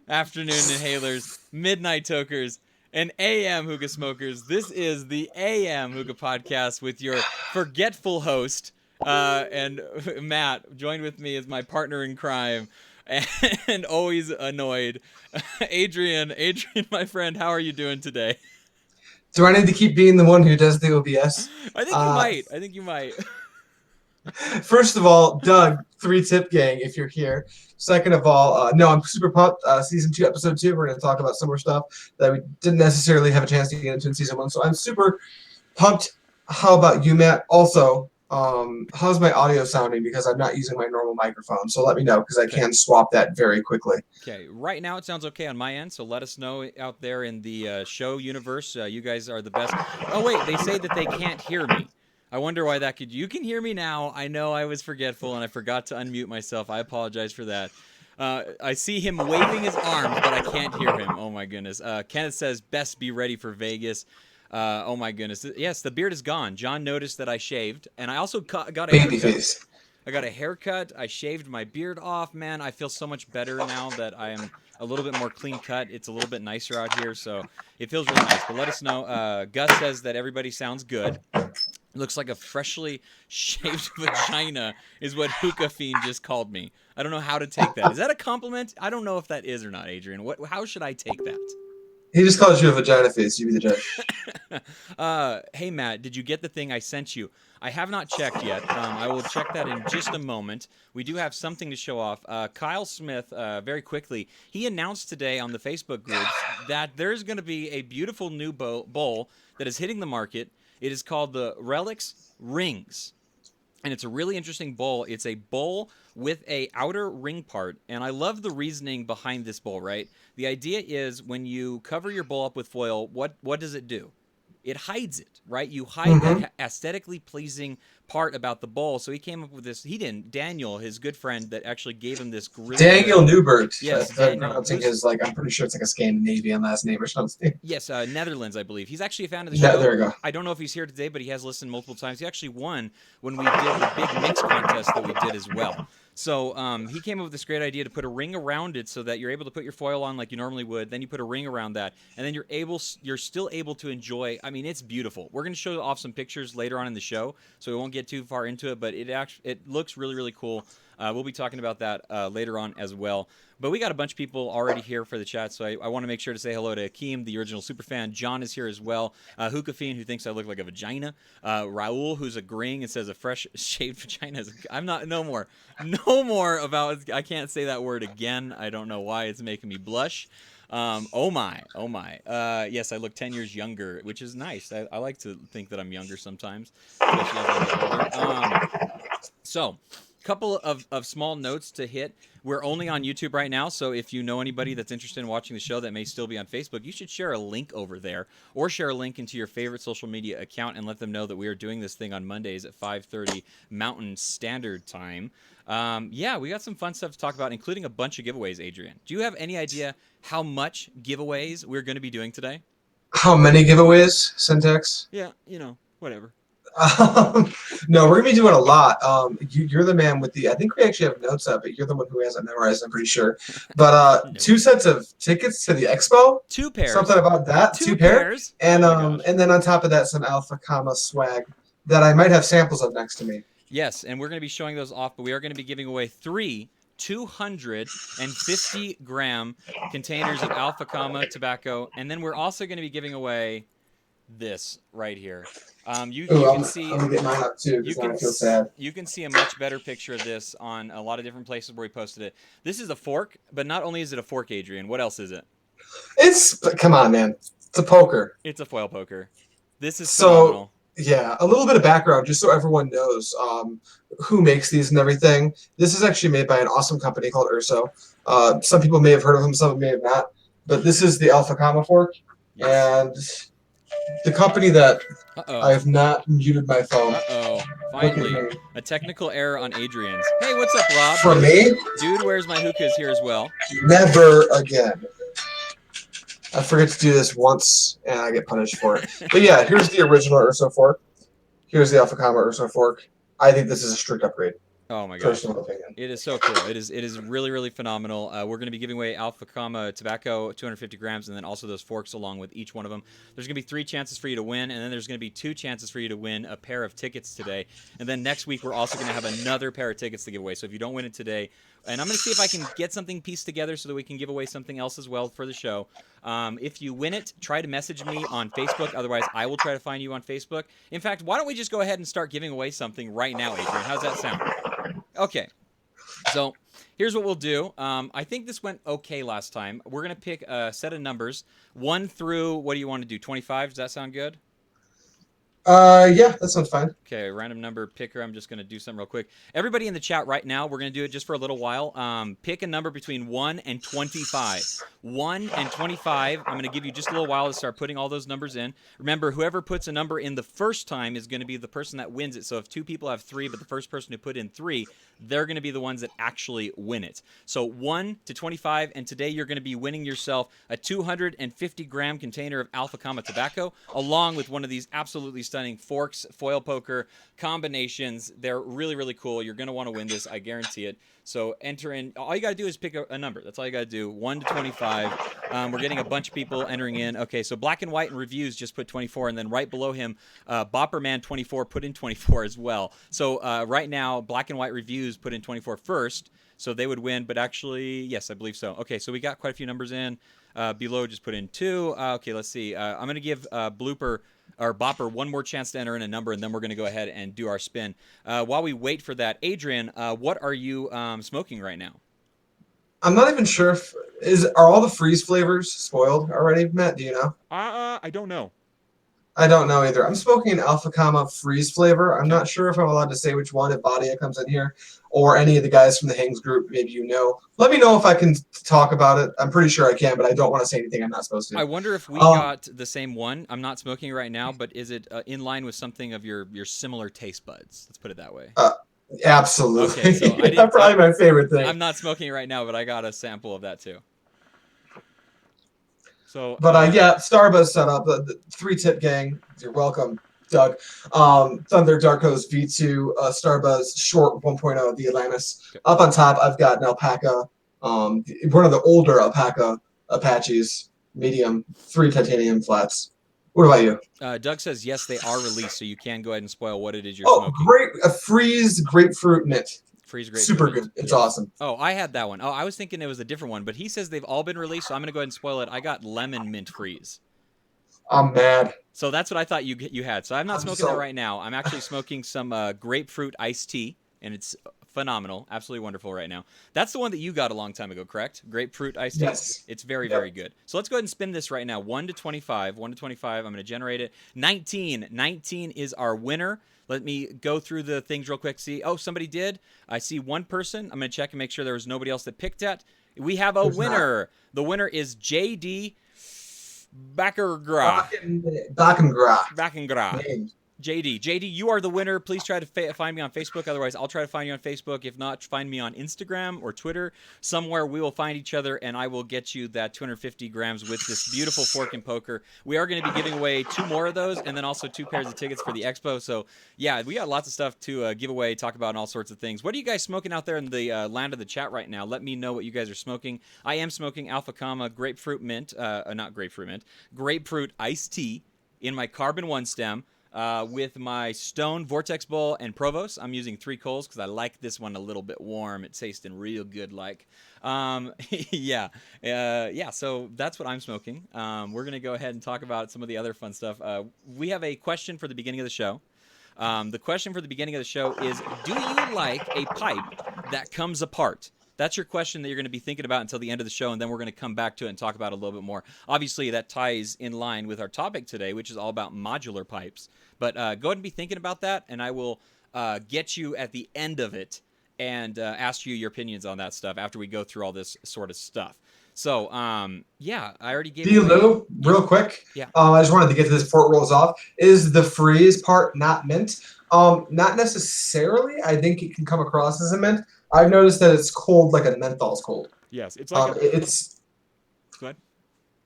afternoon inhalers, midnight tokers, and AM hookah smokers. This is the AM Hookah Podcast with your forgetful host, and Matt. Joined with me is my partner in crime, and always annoyed, Adrian. Adrian, my friend, how are you doing today? Do I need to keep being the one who does the OBS? I think you Uh, might. I think you might. First of all, Doug, three tip gang, if you're here. Second of all, no, I'm super pumped. Season 2, episode 2, we're going to talk about similar stuff that we didn't necessarily have a chance to get into in season 1. So I'm super pumped. How about you, Matt? Also, how's my audio sounding? Because I'm not using my normal microphone. So let me know because I Okay. can swap that very quickly. Okay, right now it sounds okay on my end, so let us know out there in the show universe. You guys are the best. Oh wait, they say that they can't hear me. I wonder why that could. You can hear me now. I know I was forgetful and I forgot to unmute myself. I apologize for that. I see him waving his arms, but I can't hear him. Oh my goodness. Kenneth says, "Best be ready for Vegas." Oh my goodness. Yes, the beard is gone. John noticed that I shaved, and I also got a Baby haircut. face. I got a haircut. I shaved my beard off. Man, I feel so much better now that I am a little bit more clean cut. It's a little bit nicer out here, so it feels really nice. But let us know. Gus says that everybody sounds good. Looks like a freshly shaved vagina is what Hookah Fiend just called me. I don't know how to take that. Is that a compliment? I don't know if that is or not, Adrian. What? How should I take that? He just calls you a vagina face. You be the judge. Hey Matt, did you get the thing I sent you? I have not checked yet. I will check that in just a moment. We do have something to show off. Kyle Smith, very quickly, he announced today on the Facebook groups that there's going to be a beautiful new bowl that is hitting the market. It is called the Relics Rings, and it's a really interesting bowl. It's a bowl with a outer ring part, and I love the reasoning behind this bowl. Right, the idea is when you cover your bowl up with foil, what does it do? It hides it, right? You hide Mm-hmm. that aesthetically pleasing part about the bowl. So he came up with this. He didn't. Daniel, his good friend, that actually gave him this really Daniel good. Newbert, Yes, if I'm Daniel, pronouncing who's his, like, I'm pretty sure it's like a Scandinavian last name or something. yes, Netherlands, I believe. He's actually a fan of the There show. we go. I don't know if he's here today, but he has listened multiple times. He actually won when we did the big mix contest that we did as well. So he came up with this great idea to put a ring around it so that you're able to put your foil on like you normally would. Then you put a ring around that, and then you're still able to enjoy. I mean, it's beautiful. We're going to show off some pictures later on in the show, so we won't get too far into it. But it looks really really cool. We'll be talking about that later on as well. But we got a bunch of people already here for the chat, so I want to make sure to say hello to Akeem, the original superfan. John is here as well. Hookah Fiend, who thinks I look like a vagina. Raul, who's agreeing and says a fresh shaved vagina. I'm not, no more. No more about, I can't say that word again. I don't know why it's making me blush. Oh my, oh my. Yes, I look 10 years younger, which is nice. I like to think that I'm younger sometimes, especially as I get older. So, couple of small notes to hit. We're only on YouTube right now, so if you know anybody that's interested in watching the show that may still be on Facebook, you should share a link over there or share a link into your favorite social media account and let them know that we are doing this thing on Mondays at 5:30 Mountain Standard Time. Yeah, we got some fun stuff to talk about, including a bunch of giveaways, Adrian. Do you have any idea how much giveaways we're going to be doing today? How many giveaways, Syntax? Yeah, whatever. No, we're gonna be doing a lot. You're the man with the. I think we actually have notes up, but you're the one who has it memorized. I'm pretty sure. But two Notes. sets of tickets to the expo. Two Something pairs. about that. Two Two pair, pairs. Oh my gosh. and then on top of that, some Alpha Comma swag that I might have samples of next to me. Yes, and we're going to be showing those off, but we are going to be giving away three 250-gram containers of Alpha Comma tobacco, and then we're also going to be giving away this right here. Ooh, You can I'm see gonna get mine up too you because now can I feel sad. you can see a much better picture of this on a lot of different places where we posted it. This is a fork, but not only is it a fork, Adrian. What else is it? Come on, man. It's a poker. It's a foil poker. This is So phenomenal. yeah, a little bit of background just so everyone knows who makes these and everything. This is actually made by an awesome company called Urso. Some people may have heard of them, some may have not. But this is the Alpha Comma fork, Yes. and the company that Uh I oh. have not muted my phone. Uh oh. Look at Finally, me. a technical error on Adrian's. Hey, what's up, Rob? For me, Dude, where's my hookah is here as well. never again. I forget to do this once, and I get punished for it. But yeah, here's the original Urso fork. Here's the Alpha Comma Urso fork. I think this is a strict upgrade. Oh my gosh. Personal opinion. It is so cool. It is really, really phenomenal. We're going to be giving away Fakhamah tobacco, 250 grams, and then also those forks along with each one of them. There's going to be 3 chances for you to win, and then there's going to be 2 chances for you to win a pair of tickets today. And then next week, we're also going to have another pair of tickets to give away. So if you don't win it today, and I'm going to see if I can get something pieced together so that we can give away something else as well for the show. If you win it, try to message me on Facebook. Otherwise, I will try to find you on Facebook. In fact, why don't we just go ahead and start giving away something right now, Adrian? How's that sound? Okay. So here's what we'll do. I think this went okay last time. We're going to pick a set of numbers, 1 through, what do you want to do, 25? Does that sound good? Yeah, that sounds fine. Okay, random number picker. I'm just going to do something real quick. Everybody in the chat right now, we're going to do it just for a little while. Pick a number between 1 and 25. 1 and 25. I'm going to give you just a little while to start putting all those numbers in. Remember, whoever puts a number in the first time is going to be the person that wins it. So if 2 people have 3, but the first person who put in 3, they're going to be the ones that actually win it. So 1 to 25, and today you're going to be winning yourself a 250-gram container of Fakhamah tobacco, along with one of these absolutely stunning forks, foil poker combinations. They're really, really cool. You're going to want to win this. I guarantee it. So enter in. All you got to do is pick a number. That's all you got to do. 1 to 25. We're getting a bunch of people entering in. Okay, so Black and White and Reviews just put 24, and then right below him, Bopperman24 put in 24 as well. So right now, Black and White Reviews put in 24 first, so they would win. But actually, yes, I believe so. Okay, so we got quite a few numbers in. Below just put in 2. Okay, let's see. I'm going to give Blooper or Bopper one more chance to enter in a number, and then we're going to go ahead and do our spin. While we wait for that, Adrian, what are you smoking right now? I'm not even sure if are all the freeze flavors spoiled already, Matt? Do you know? I don't know. I don't know either. I'm smoking an Fakhamah freeze flavor. I'm not sure if I'm allowed to say which one if Badia comes in here or any of the guys from the Hangs group. Maybe you know. Let me know if I can talk about it. I'm pretty sure I can, but I don't want to say anything I'm not supposed to. I wonder if we got the same one. I'm not smoking right now, but is it in line with something of your similar taste buds? Let's put it that way. Absolutely. Okay, so that's probably my favorite thing. I'm not smoking right now, but I got a sample of that too. So, but yeah, Starbuzz set up the 3-tip gang. You're welcome, Doug. Thunder Darko's V2 Starbuzz short 1.0, the Atlantis. Okay. Up on top, I've got an alpaca, one of the older alpaca Apaches, medium, 3 titanium flats. What about you? Doug says yes, they are released, so you can go ahead and spoil what it is you're smoking. Oh, great! A freeze grapefruit mint. Freeze grapefruit. Super good. It's awesome. Oh, I had that one. Oh, I was thinking it was a different one, but he says they've all been released, so I'm going to go ahead and spoil it. I got lemon mint freeze. I'm mad. So that's what I thought you had. So I'm not smoking that right now. I'm actually smoking some grapefruit iced tea, and it's phenomenal. Absolutely wonderful right now. That's the one that you got a long time ago, correct? Grapefruit iced tea? Yes. It's very, very good. So let's go ahead and spin this right now. 1 to 25. 1 to 25. I'm going to generate it. 19. 19 is our winner. Let me go through the things real quick. See, oh, somebody did. I see one person. I'm going to check and make sure there was nobody else that picked it. We have a winner. The winner is JD Backengra. JD, you are the winner. Please try to find me on Facebook. Otherwise, I'll try to find you on Facebook. If not, find me on Instagram or Twitter. Somewhere we will find each other, and I will get you that 250 grams with this beautiful fork and poker. We are going to be giving away 2 more of those, and then also 2 pairs of tickets for the expo. So, yeah, we got lots of stuff to give away, talk about, and all sorts of things. What are you guys smoking out there in the land of the chat right now? Let me know what you guys are smoking. I am smoking Fakhamah grapefruit mint, not grapefruit mint, grapefruit iced tea in my carbon 1 stem. With my Stone Vortex Bowl and Provost. I'm using 3 coals because I like this one a little bit warm. It's tasting real good like. Yeah, so that's what I'm smoking. We're going to go ahead and talk about some of the other fun stuff. We have a question for the beginning of the show. The question for the beginning of the show is, do you like a pipe that comes apart? That's your question that you're going to be thinking about until the end of the show, and then we're going to come back to it and talk about it a little bit more. Obviously, that ties in line with our topic today, which is all about modular pipes. But go ahead and be thinking about that, and I will get you at the end of it and ask you your opinions on that stuff after we go through all this sort of stuff. So, yeah, I already gave you... Lou, real quick. Yeah. I just wanted to get to this before it rolls off. Is the freeze part not mint? Not necessarily. I think it can come across as a mint. I've noticed that it's cold like a menthol's cold. Yes, it's like it's. Go ahead.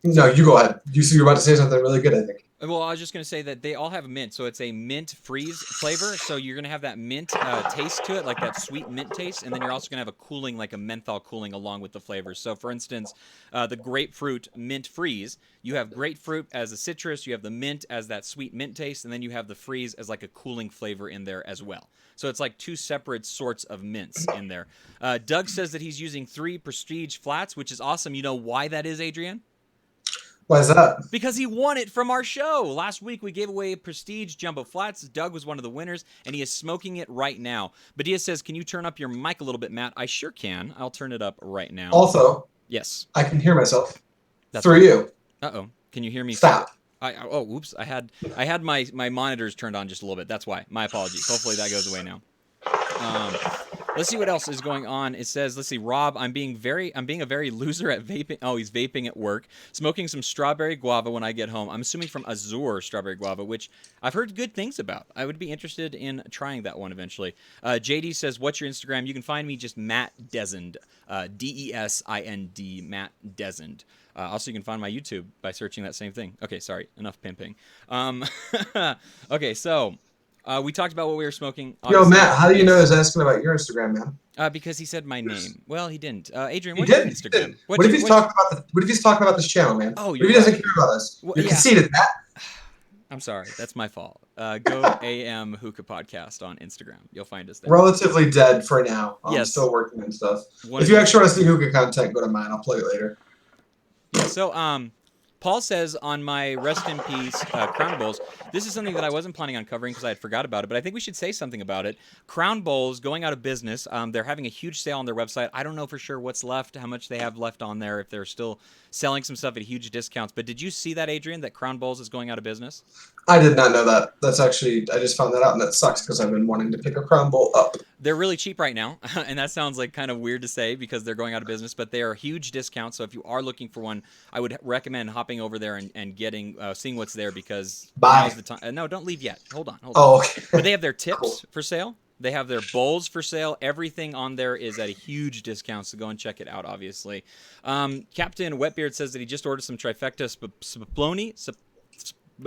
No, you go ahead. You were about to say something really good, I think. Well, I was just going to say that they all have mint, so it's a mint freeze flavor. So you're going to have that mint taste to it, like that sweet mint taste, and then you're also going to have a cooling, like a menthol cooling along with the flavors. So, for instance, the grapefruit mint freeze, you have grapefruit as a citrus, you have the mint as that sweet mint taste, and then you have the freeze as like a cooling flavor in there as well. So it's like two separate sorts of mints in there. Doug says that he's using 3 Prestige flats, which is awesome. You know why that is, Adrian? Why is that? Because he won it from our show. Last week, we gave away Prestige Jumbo Flats. Doug was one of the winners, and he is smoking it right now. Badia says, can you turn up your mic a little bit, Matt? I sure can. I'll turn it up right now. Also, yes. I can hear myself That's through right. you. Uh-oh. Can you hear me? Stop. Oops. I had my monitors turned on just a little bit. That's why. My apologies. Hopefully that goes away now. Let's see what else is going on. It says, let's see, Rob, I'm being a very loser at vaping. Oh, he's vaping at work. Smoking some strawberry guava when I get home. I'm assuming from Azure strawberry guava, which I've heard good things about. I would be interested in trying that one eventually. JD says, what's your Instagram? You can find me just Matt Desend, DESIND, Matt Desend. Also, you can find my YouTube by searching that same thing. Okay, sorry, enough pimping. Okay, so... we talked about what we were smoking. Yo, Matt, how do you know I was asking about your Instagram, man? Because he said my name. Well, he didn't. Adrian, He what's your did. Instagram? What if he's talking about this channel, man? Oh, what if he doesn't care about us? Well, You're yeah. conceited, Matt. I'm sorry. That's my fault. Go AM Hookah Podcast on Instagram. You'll find us there. Relatively dead for now. I'm Yes. still working on stuff. One If of you the- actually want to see hookah content, go to mine. I'll play it later. Yeah, so Paul says on my Rest in Peace Crown Bowls, this is something that I wasn't planning on covering because I had forgot about it, but I think we should say something about it. Crown Bowls going out of business. They're having a huge sale on their website. I don't know for sure what's left, how much they have left on there, if they're still selling some stuff at huge discounts. But did you see that, Adrian, that Crown Bowls is going out of business? I did not know that. That's actually, I just found that out, and that sucks because I've been wanting to pick a Crown Bowl up. They're really cheap right now, and that sounds like kind of weird to say because they're going out of business, but they are huge discounts. So if you are looking for one, I would recommend hopping over there and getting seeing what's there because now's the time. No, don't leave yet. Hold on. Oh, okay. But they have their tips for sale. They have their bowls for sale. Everything on there is at a huge discount, so go and check it out, obviously. Captain Wetbeard says that he just ordered some trifecta Spumoni.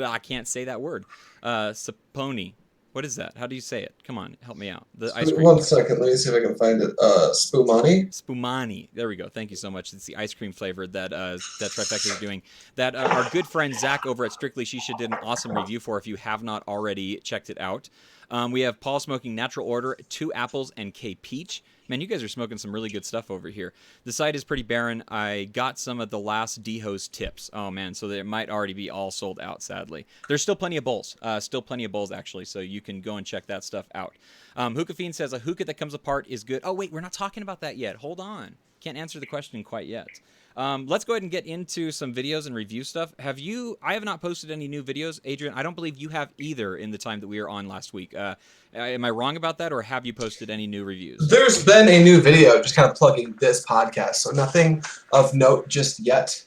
I can't say that word. Spumoni. What is that? How do you say it? Come on, help me out. The ice cream. 1 second. Let me see if I can find it. Spumoni. Spumoni. There we go. Thank you so much. It's the ice cream flavor that that Trifecta is doing. That our good friend Zach over at Strictly Shisha did an awesome review for. If you have not already checked it out, we have Paul smoking Natural Order, 2 apples, and K Peach. Man, you guys are smoking some really good stuff over here. The site is pretty barren. I got some of the last D-Hose tips. Oh, man, so they might already be all sold out, sadly. There's still plenty of bowls. Actually, so you can go and check that stuff out. Hookah Fiend says, a hookah that comes apart is good. Oh, wait, we're not talking about that yet. Hold on. Can't answer the question quite yet. Let's go ahead and get into some videos and review stuff. I have not posted any new videos. Adrian, I don't believe you have either in the time that we were on last week. Am I wrong about that, or have you posted any new reviews? There's been a new video just kind of plugging this podcast, so nothing of note just yet.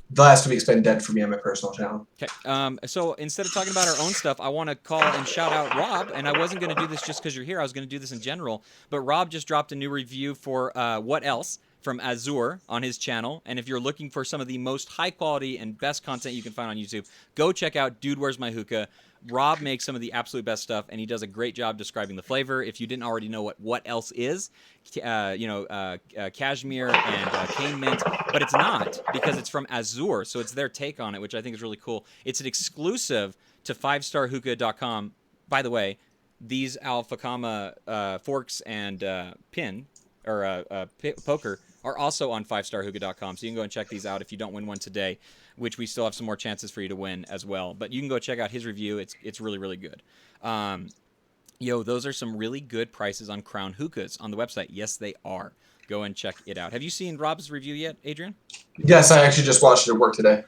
The last week's been dead for me on my personal channel. Okay. So instead of talking about our own stuff, I want to call and shout out Rob. And I wasn't going to do this just because you're here. I was going to do this in general. But Rob just dropped a new review for What Else from Azure on his channel. And if you're looking for some of the most high quality and best content you can find on YouTube, go check out Dude, Where's My Hookah? Rob makes some of the absolute best stuff, and he does a great job describing the flavor. If you didn't already know what else is, cashmere and cane mint, but it's not because it's from Azure, so it's their take on it, which I think is really cool. It's an exclusive to 5starhookah.com. By the way, these Fakhamah forks and poker are also on 5starhookah.com, so you can go and check these out if you don't win one today, which we still have some more chances for you to win as well. But you can go check out his review. It's really, really good. Those are some really good prices on Crown Hookahs on the website. Yes, they are. Go and check it out. Have you seen Rob's review yet, Adrian? Yes, I actually just watched it at work today.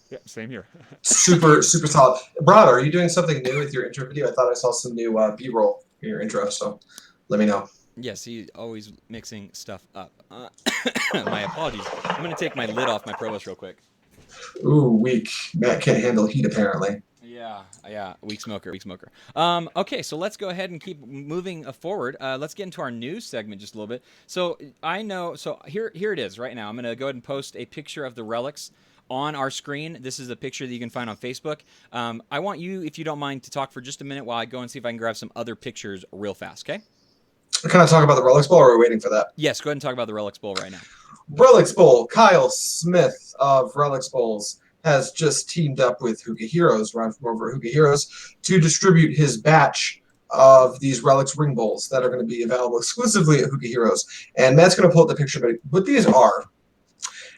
Yeah, same here. Super solid. Rob, are you doing something new with your intro video? I thought I saw some new B-roll in your intro, so let me know. Yes, he's always mixing stuff up. My apologies. I'm going to take my lid off my Provost real quick. Ooh, weak. Matt can't handle heat, apparently. Yeah. Weak smoker. Okay, so let's go ahead and keep moving forward. Let's get into our news segment just a little bit. So here it is right now. I'm going to go ahead and post a picture of the relics on our screen, this is a picture that you can find on Facebook. I want you, if you don't mind, to talk for just a minute while I go and see if I can grab some other pictures real fast, okay? Can I talk about the Relics Bowl, or are we waiting for that? Yes, go ahead and talk about the Relics Bowl right now. Relics Bowl. Kyle Smith of Relics Bowls has just teamed up with Hookah Heroes, Ron from over at Hookah Heroes, to distribute his batch of these Relics ring bowls that are going to be available exclusively at Hookah Heroes. And Matt's going to pull up the picture, but what these are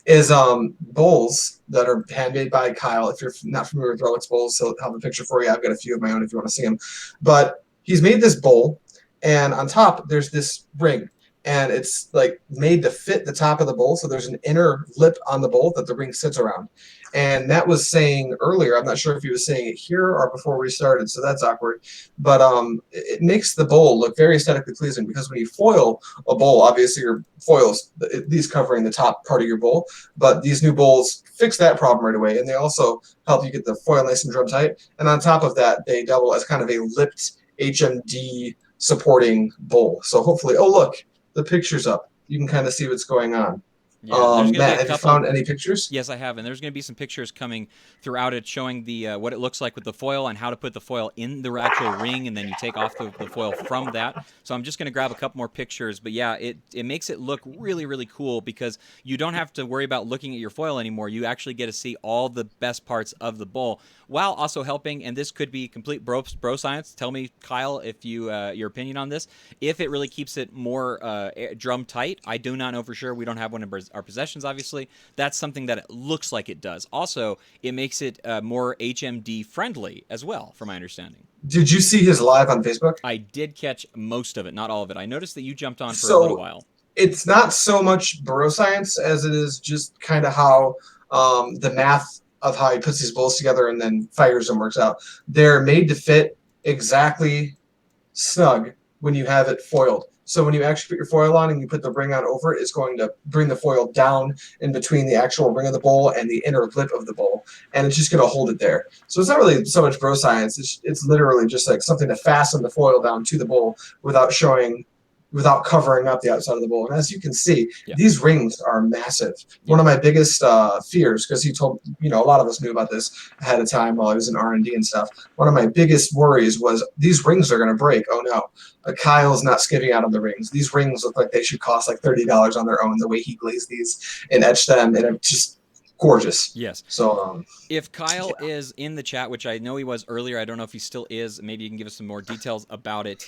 is bowls that are handmade by Kyle. If you're not familiar with Relics Bowls, he'll have a picture for you. I've got a few of my own if you want to see them. But he's made this bowl, and on top there's this ring, and it's like made to fit the top of the bowl. So there's an inner lip on the bowl that the ring sits around. And Matt was saying earlier, I'm not sure if he was saying it here or before we started, so that's awkward. But it makes the bowl look very aesthetically pleasing, because when you foil a bowl, obviously your foils, at least covering the top part of your bowl, but these new bowls fix that problem right away. And they also help you get the foil nice and drum tight. And on top of that, they double as kind of a lipped HMD supporting bowl. So hopefully, oh look, the picture's up. You can kind of see what's going on. Yeah, Matt, have you found any pictures? Yes, I have, and there's going to be some pictures coming throughout it showing the what it looks like with the foil and how to put the foil in the actual ring, and then you take off the foil from that. So I'm just going to grab a couple more pictures, but yeah, it makes it look really, really cool, because you don't have to worry about looking at your foil anymore. You actually get to see all the best parts of the bowl, while also helping, and this could be complete bro science. Tell me, Kyle, if you your opinion on this. If it really keeps it more drum tight, I do not know for sure. We don't have one in our possessions, obviously. That's something that it looks like it does. Also, it makes it more HMD friendly as well, from my understanding. Did you see his live on Facebook? I did catch most of it, not all of it. I noticed that you jumped on for a little while. It's not so much bro science as it is just kind of how the math of how he puts these bowls together and then fires them works out. They're made to fit exactly snug when you have it foiled. So when you actually put your foil on and you put the ring on over it, it's going to bring the foil down in between the actual ring of the bowl and the inner lip of the bowl, and it's just going to hold it there. So it's not really so much bro science. It's literally just like something to fasten the foil down to the bowl without covering up the outside of the bowl. And as you can see, these rings are massive. One of my biggest fears, because he told, a lot of us knew about this ahead of time while I was in R&D and stuff. One of my biggest worries was these rings are going to break. Oh no, Kyle's not skipping out on the rings. These rings look like they should cost like $30 on their own, the way he glazed these and etched them, and it's just gorgeous. Yes. So if Kyle is in the chat, which I know he was earlier, I don't know if he still is, maybe you can give us some more details about it.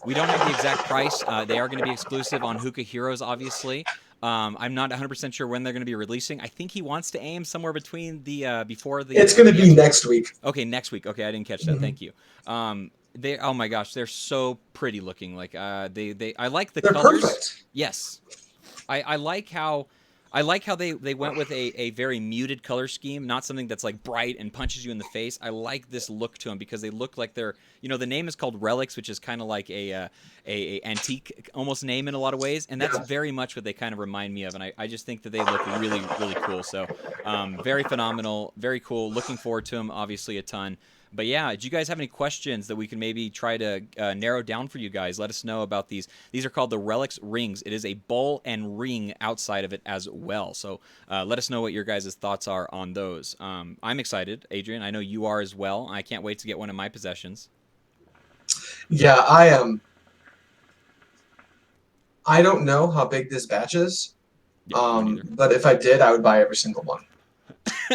We don't have the exact price. They are going to be exclusive on Hookah Heroes, obviously. I'm not 100% sure when they're going to be releasing. I think he wants to aim somewhere between the before the. It's going to be next week. Okay, next week. Okay, I didn't catch that. Thank you. Oh my gosh, they're so pretty looking. Like I like the colors. Perfect. Yes, I like how they went with a very muted color scheme, not something that's like bright and punches you in the face. I like this look to them because they look like they're, the name is called Relics, which is kind of like a antique almost name in a lot of ways, and that's very much what they kind of remind me of, and I just think that they look really, really cool. So very phenomenal, very cool. Looking forward to them, obviously, a ton. But yeah, do you guys have any questions that we can maybe try to narrow down for you guys? Let us know about these. These are called the Relics rings. It is a bowl and ring outside of it as well. So let us know what your guys' thoughts are on those. I'm excited, Adrian. I know you are as well. I can't wait to get one in my possessions. Yeah, I am. I don't know how big this batch is, but if I did, I would buy every single one.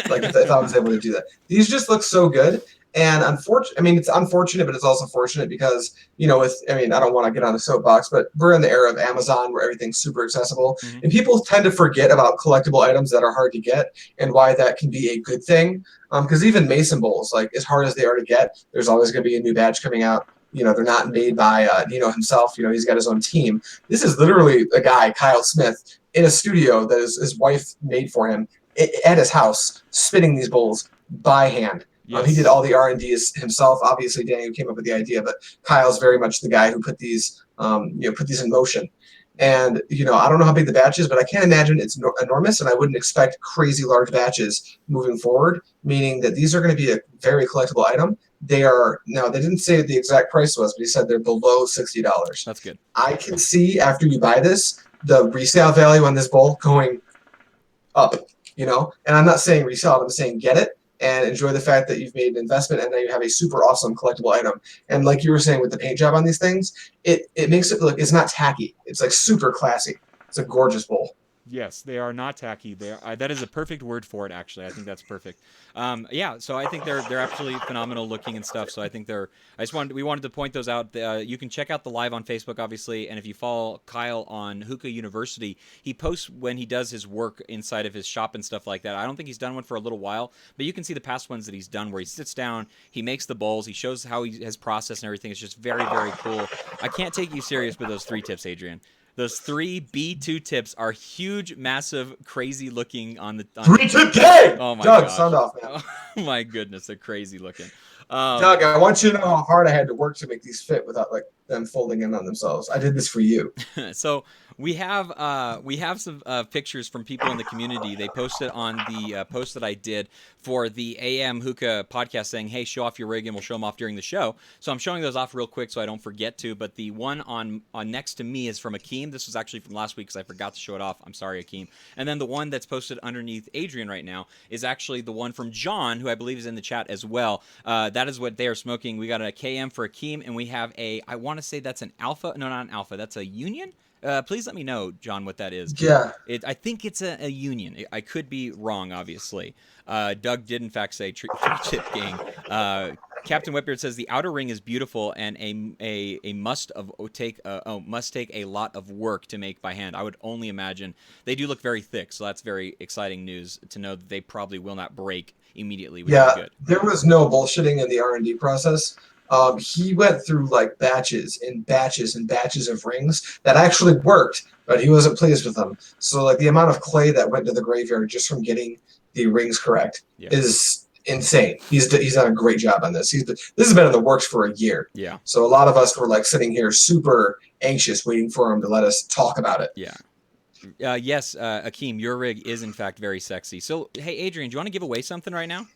Like if I was able to do that. These just look so good. And it's unfortunate, but it's also fortunate because, I don't want to get on a soapbox, but we're in the era of Amazon where everything's super accessible. And people tend to forget about collectible items that are hard to get and why that can be a good thing. Because even Mason bowls, like as hard as they are to get, there's always going to be a new batch coming out. They're not made by Nino himself. He's got his own team. This is literally a guy, Kyle Smith, in a studio that his wife made for him at his house, spinning these bowls by hand. Yes. He did all the R&Ds himself. Obviously, Danny came up with the idea, but Kyle's very much the guy who put these in motion. And I don't know how big the batch is, but I can't imagine it's enormous, and I wouldn't expect crazy large batches moving forward. Meaning that these are going to be a very collectible item. They didn't say what the exact price was, but he said they're below $60. That's good. I can see after you buy this, the resale value on this bowl going up. you know. And I'm not saying resell it. I'm saying get it and enjoy the fact that you've made an investment and now you have a super awesome collectible item. And like you were saying with the paint job on these things, it makes it look, it's not tacky. It's like super classy. It's a gorgeous bowl. Yes, they are not tacky. They are, that is a perfect word for it. Actually, I think that's perfect. Yeah, so I think they're absolutely phenomenal looking and stuff. So I think they're. We wanted to point those out. You can check out the live on Facebook, obviously, and if you follow Kyle on Hookah University, he posts when he does his work inside of his shop and stuff like that. I don't think he's done one for a little while, but you can see the past ones that he's done where he sits down, he makes the bowls, he shows how he has processed and everything. It's just very, very cool. I can't take you serious with those 3 tips, Adrian. Those 3 B2 tips are huge, massive, crazy looking on the 3-tip gang. Oh my Doug, gosh. sound off, man. Oh my goodness, they're crazy looking. Doug, I want you to know how hard I had to work to make these fit without like them folding in on themselves. I did this for you. So we have some pictures from people in the community. They posted on the post that I did for the AM Hookah podcast saying, hey, show off your rig and we'll show them off during the show. So I'm showing those off real quick so I don't forget to. But the one on next to me is from Akeem. This was actually from last week because I forgot to show it off. I'm sorry, Akeem. And then the one that's posted underneath Adrian right now is actually the one from John, who I believe is in the chat as well. That is what they are smoking. We got a KM for Akeem, and we have I want to say that's an Alpha. No, not an Alpha. That's a Union. Please let me know, John, what that is. Yeah. I think it's a Union. I could be wrong, obviously. Doug did, in fact, say tip gang. Captain Whitbeard says the outer ring is beautiful and must take a lot of work to make by hand. I would only imagine they do look very thick, so that's very exciting news to know that they probably will not break immediately. Yeah, good. There was no bullshitting in the R&D process. He went through like batches and batches and batches of rings that actually worked, but he wasn't pleased with them. So like the amount of clay that went to the graveyard just from getting the rings correct is insane. He's done a great job on this. This has been in the works for a year. Yeah. So a lot of us were like sitting here super anxious, waiting for him to let us talk about it. Yeah. Yes, Akeem, your rig is in fact very sexy. So hey, Adrian, do you want to give away something right now?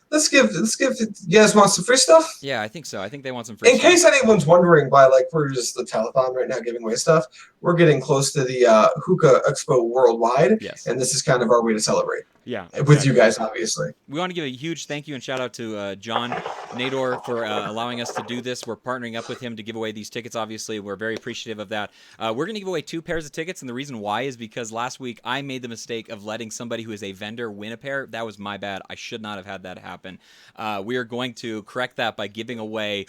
Let's give. You guys want some free stuff? Yeah, I think so. I think they want some free stuff. In case anyone's wondering why, like, we're just the telethon right now giving away stuff, we're getting close to the Hookah Expo Worldwide. Yes. And this is kind of our way to celebrate. Yeah. Exactly. With you guys, obviously. We want to give a huge thank you and shout out to John Nador for allowing us to do this. We're partnering up with him to give away these tickets, obviously. We're very appreciative of that. We're going to give away 2 pairs of tickets, and the reason why is because last week I made the mistake of letting somebody who is a vendor win a pair. That was my bad. I should not have had that happen. We are going to correct that by giving away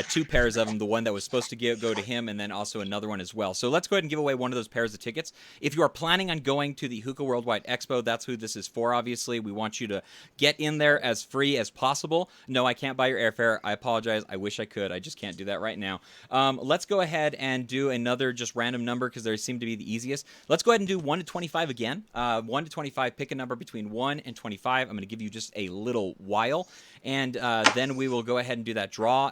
2 pairs of them, the one that was supposed to go to him and then also another one as well. So let's go ahead and give away one of those pairs of tickets. If you are planning on going to the Hookah Worldwide Expo, that's who this is for, obviously. We want you to get in there as free as possible. No, I can't buy your airfare. I apologize. I wish I could. I just can't do that right now. Let's go ahead and do another just random number because they seem to be the easiest. Let's go ahead and do 1 to 25 again. 1 to 25, pick a number between 1 and 25. I'm going to give you just a little while. And then we will go ahead and do that draw.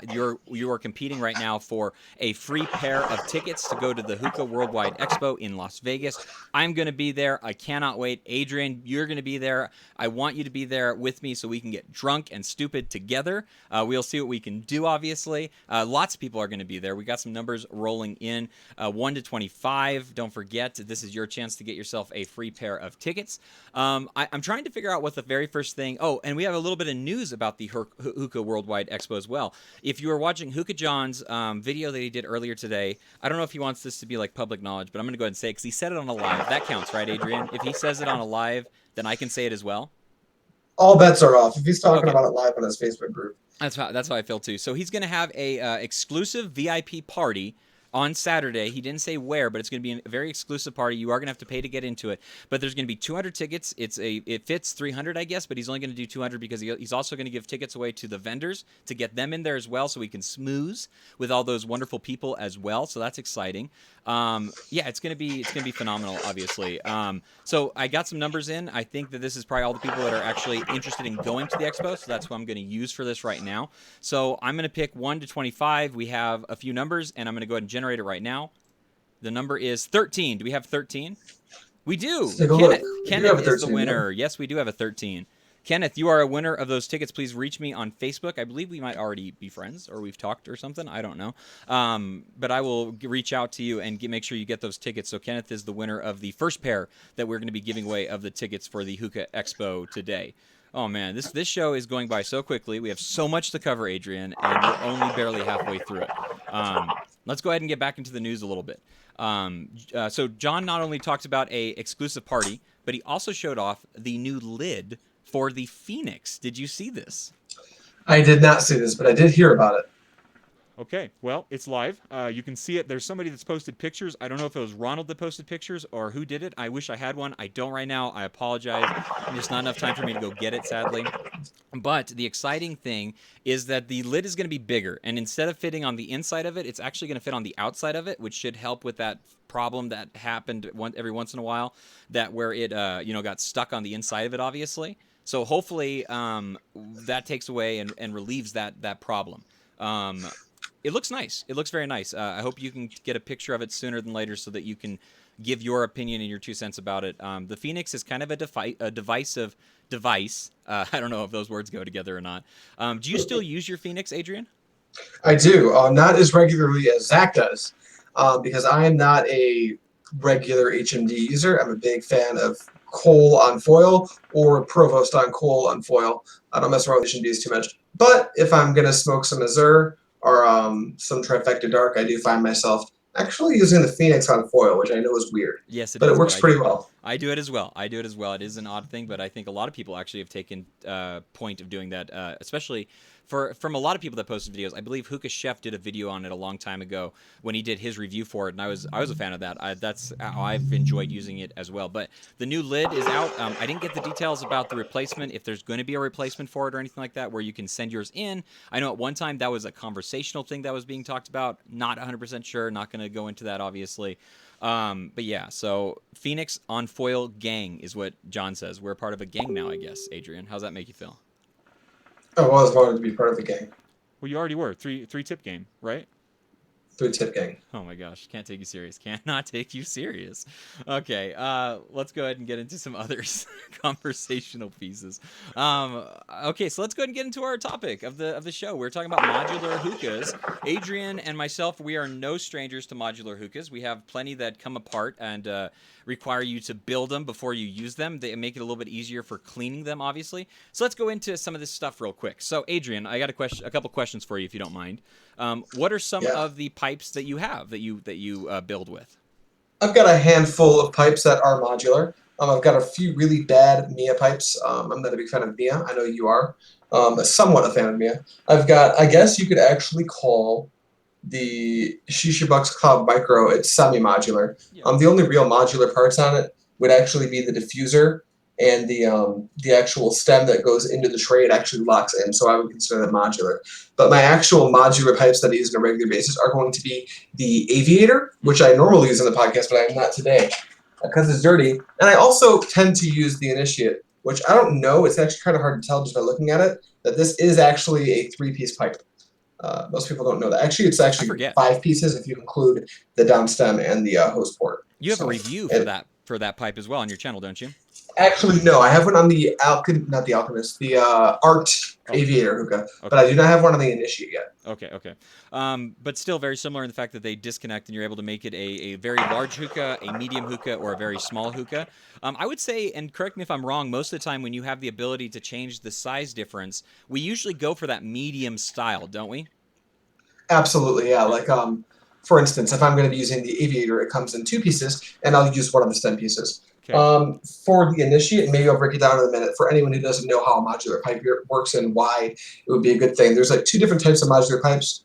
You are competing right now for a free pair of tickets to go to the Hookah Worldwide Expo in Las Vegas. I'm going to be there. I cannot wait. Adrian, you're going to be there. I want you to be there with me so we can get drunk and stupid together. We'll see what we can do, obviously. Lots of people are going to be there. We got some numbers rolling in. 1 to 25. Don't forget, this is your chance to get yourself a free pair of tickets. I'm trying to figure out what the very first thing... Oh, and we have a little bit of news about the Hookah Worldwide Expo as well. If you are watching Hookah John's video that he did earlier today, I don't know if he wants this to be like public knowledge, but I'm going to go ahead and say it because he said it on a live. That counts, right, Adrian? If he says it on a live, then I can say it as well. All bets are off if he's talking about it live on his Facebook group. That's how I feel too. So he's going to have a exclusive VIP party on Saturday. He didn't say where, but it's going to be a very exclusive party. You are going to have to pay to get into it, but there's going to be 200 tickets. It fits 300, I guess, but he's only going to do 200 because he's also going to give tickets away to the vendors to get them in there as well, so we can smooze with all those wonderful people as well. So that's exciting. Yeah, it's going to be phenomenal, obviously. So I got some numbers in. I think that this is probably all the people that are actually interested in going to the expo. So that's what I'm going to use for this right now. So I'm going to pick 1 to 25. We have a few numbers, and I'm going to go ahead and generate it right now. The number is 13. Do we have 13? We do. Kenneth is the winner. Yes, we do have a 13. Kenneth, you are a winner of those tickets. Please reach me on Facebook. I believe we might already be friends, or we've talked or something. I don't know. But I will reach out to you and make sure you get those tickets. So Kenneth is the winner of the first pair that we're going to be giving away of the tickets for the Hookah Expo today. Oh man, this show is going by so quickly. We have so much to cover, Adrian, and we're only barely halfway through it. Let's go ahead and get back into the news a little bit. So John not only talked about a exclusive party, but he also showed off the new lid for the Phoenix. Did you see this? I did not see this, but I did hear about it. Okay, well, it's live. You can see it. There's somebody that's posted pictures. I don't know if it was Ronald that posted pictures or who did it. I wish I had one. I don't right now. I apologize. There's not enough time for me to go get it, sadly. But the exciting thing is that the lid is going to be bigger, and instead of fitting on the inside of it, it's actually going to fit on the outside of it, which should help with that problem that happened every once in a while, that where it got stuck on the inside of it, obviously. So hopefully that takes away and relieves that problem. It looks nice. It looks very nice. I hope you can get a picture of it sooner than later so that you can give your opinion and your 2 cents about it. The Phoenix is kind of a divisive device. I don't know if those words go together or not. Do you still use your Phoenix, Adrian? I do, not as regularly as Zach does, because I am not a regular HMD user. I'm a big fan of coal on foil or Provost on coal on foil. I don't mess around with HMDs too much. But if I'm going to smoke some Azure or some Trifecta Dark, I do find myself actually using the Phoenix on foil, which I know is weird. Yes, but it works pretty well. I do it as well. It is an odd thing, but I think a lot of people actually have taken point of doing that, especially from a lot of people that posted videos. I believe Hookah Chef did a video on it a long time ago when he did his review for it, and I was a fan of that. That's how I've enjoyed using it as well. But the new lid is out. I didn't get the details about the replacement, if there's going to be a replacement for it or anything like that, where you can send yours in. I know at one time that was a conversational thing that was being talked about. Not 100% sure. Not going to go into that, obviously. But yeah, so Phoenix on foil gang is what John says. We're a part of a gang now, I guess. Adrian, how's that make you feel? I always wanted to be part of the gang. Well, you already were. Three tip game, right? 3-tip gang. Oh my gosh, can't take you serious. Cannot take you serious. Okay, let's go ahead and get into some other conversational pieces. Okay, so let's go ahead and get into our topic of the show. We're talking about modular hookahs. Adrian and myself, we are no strangers to modular hookahs. We have plenty that come apart and require you to build them before you use them. They make it a little bit easier for cleaning them, obviously. So let's go into some of this stuff real quick. So Adrian, I got a couple questions for you, if you don't mind. What are some of the pipes that you have that you build with? I've got a handful of pipes that are modular. I've got a few really bad Mia pipes. I'm not a big fan of Mia. I know you are. Somewhat a fan of Mia. I've got, I guess you could actually call the Shisha Bucks Cloud Micro, it's semi-modular. Yeah. The only real modular parts on it would actually be the diffuser and the actual stem that goes into the tray. It actually locks in, so I would consider that modular. But my actual modular pipes that I use on a regular basis are going to be the Aviator, which I normally use on the podcast, but I'm not today because it's dirty. And I also tend to use the Initiate, which I don't know. It's actually kind of hard to tell just by looking at it, that this is actually a 3-piece pipe. Most people don't know that. Actually, it's actually 5 pieces if you include the down stem and the hose port. You have a review for that pipe as well on your channel, don't you? Actually, no. I have one on the Art Aviator hookah, but I do not have one on the Initiate yet. Okay. But still very similar in the fact that they disconnect and you're able to make it a very large hookah, a medium hookah, or a very small hookah. I would say, and correct me if I'm wrong, most of the time when you have the ability to change the size difference, we usually go for that medium style, don't we? Absolutely, yeah. Like, for instance, if I'm going to be using the Aviator, it comes in 2 pieces, and I'll use one of the stem pieces. Okay. For the Initiate, maybe I'll break it down in a minute. For anyone who doesn't know how a modular pipe works and why it would be a good thing, there's like 2 different types of modular pipes.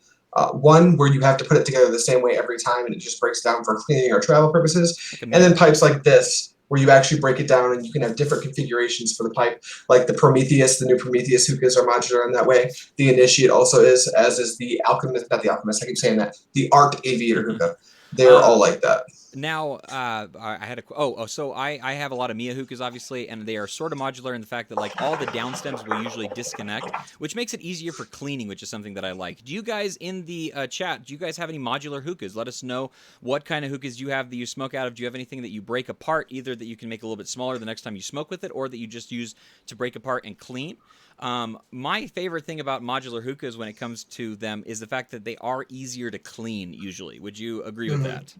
One where you have to put it together the same way every time, and it just breaks down for cleaning or travel purposes. And then pipes like this, where you actually break it down and you can have different configurations for the pipe, like the Prometheus, the new Prometheus hookahs are modular in that way. The Initiate also is, as is the Alchemist, not the Alchemist, I keep saying that, the Art Aviator hookah. They're all like that. Now, I had so I have a lot of Mia hookahs, obviously, and they are sort of modular in the fact that like all the down stems will usually disconnect, which makes it easier for cleaning, which is something that I like. Do you guys in the chat, do you guys have any modular hookahs? Let us know what kind of hookahs you have that you smoke out of. Do you have anything that you break apart, either that you can make a little bit smaller the next time you smoke with it, or that you just use to break apart and clean? My favorite thing about modular hookahs when it comes to them is the fact that they are easier to clean usually. Would you agree with that?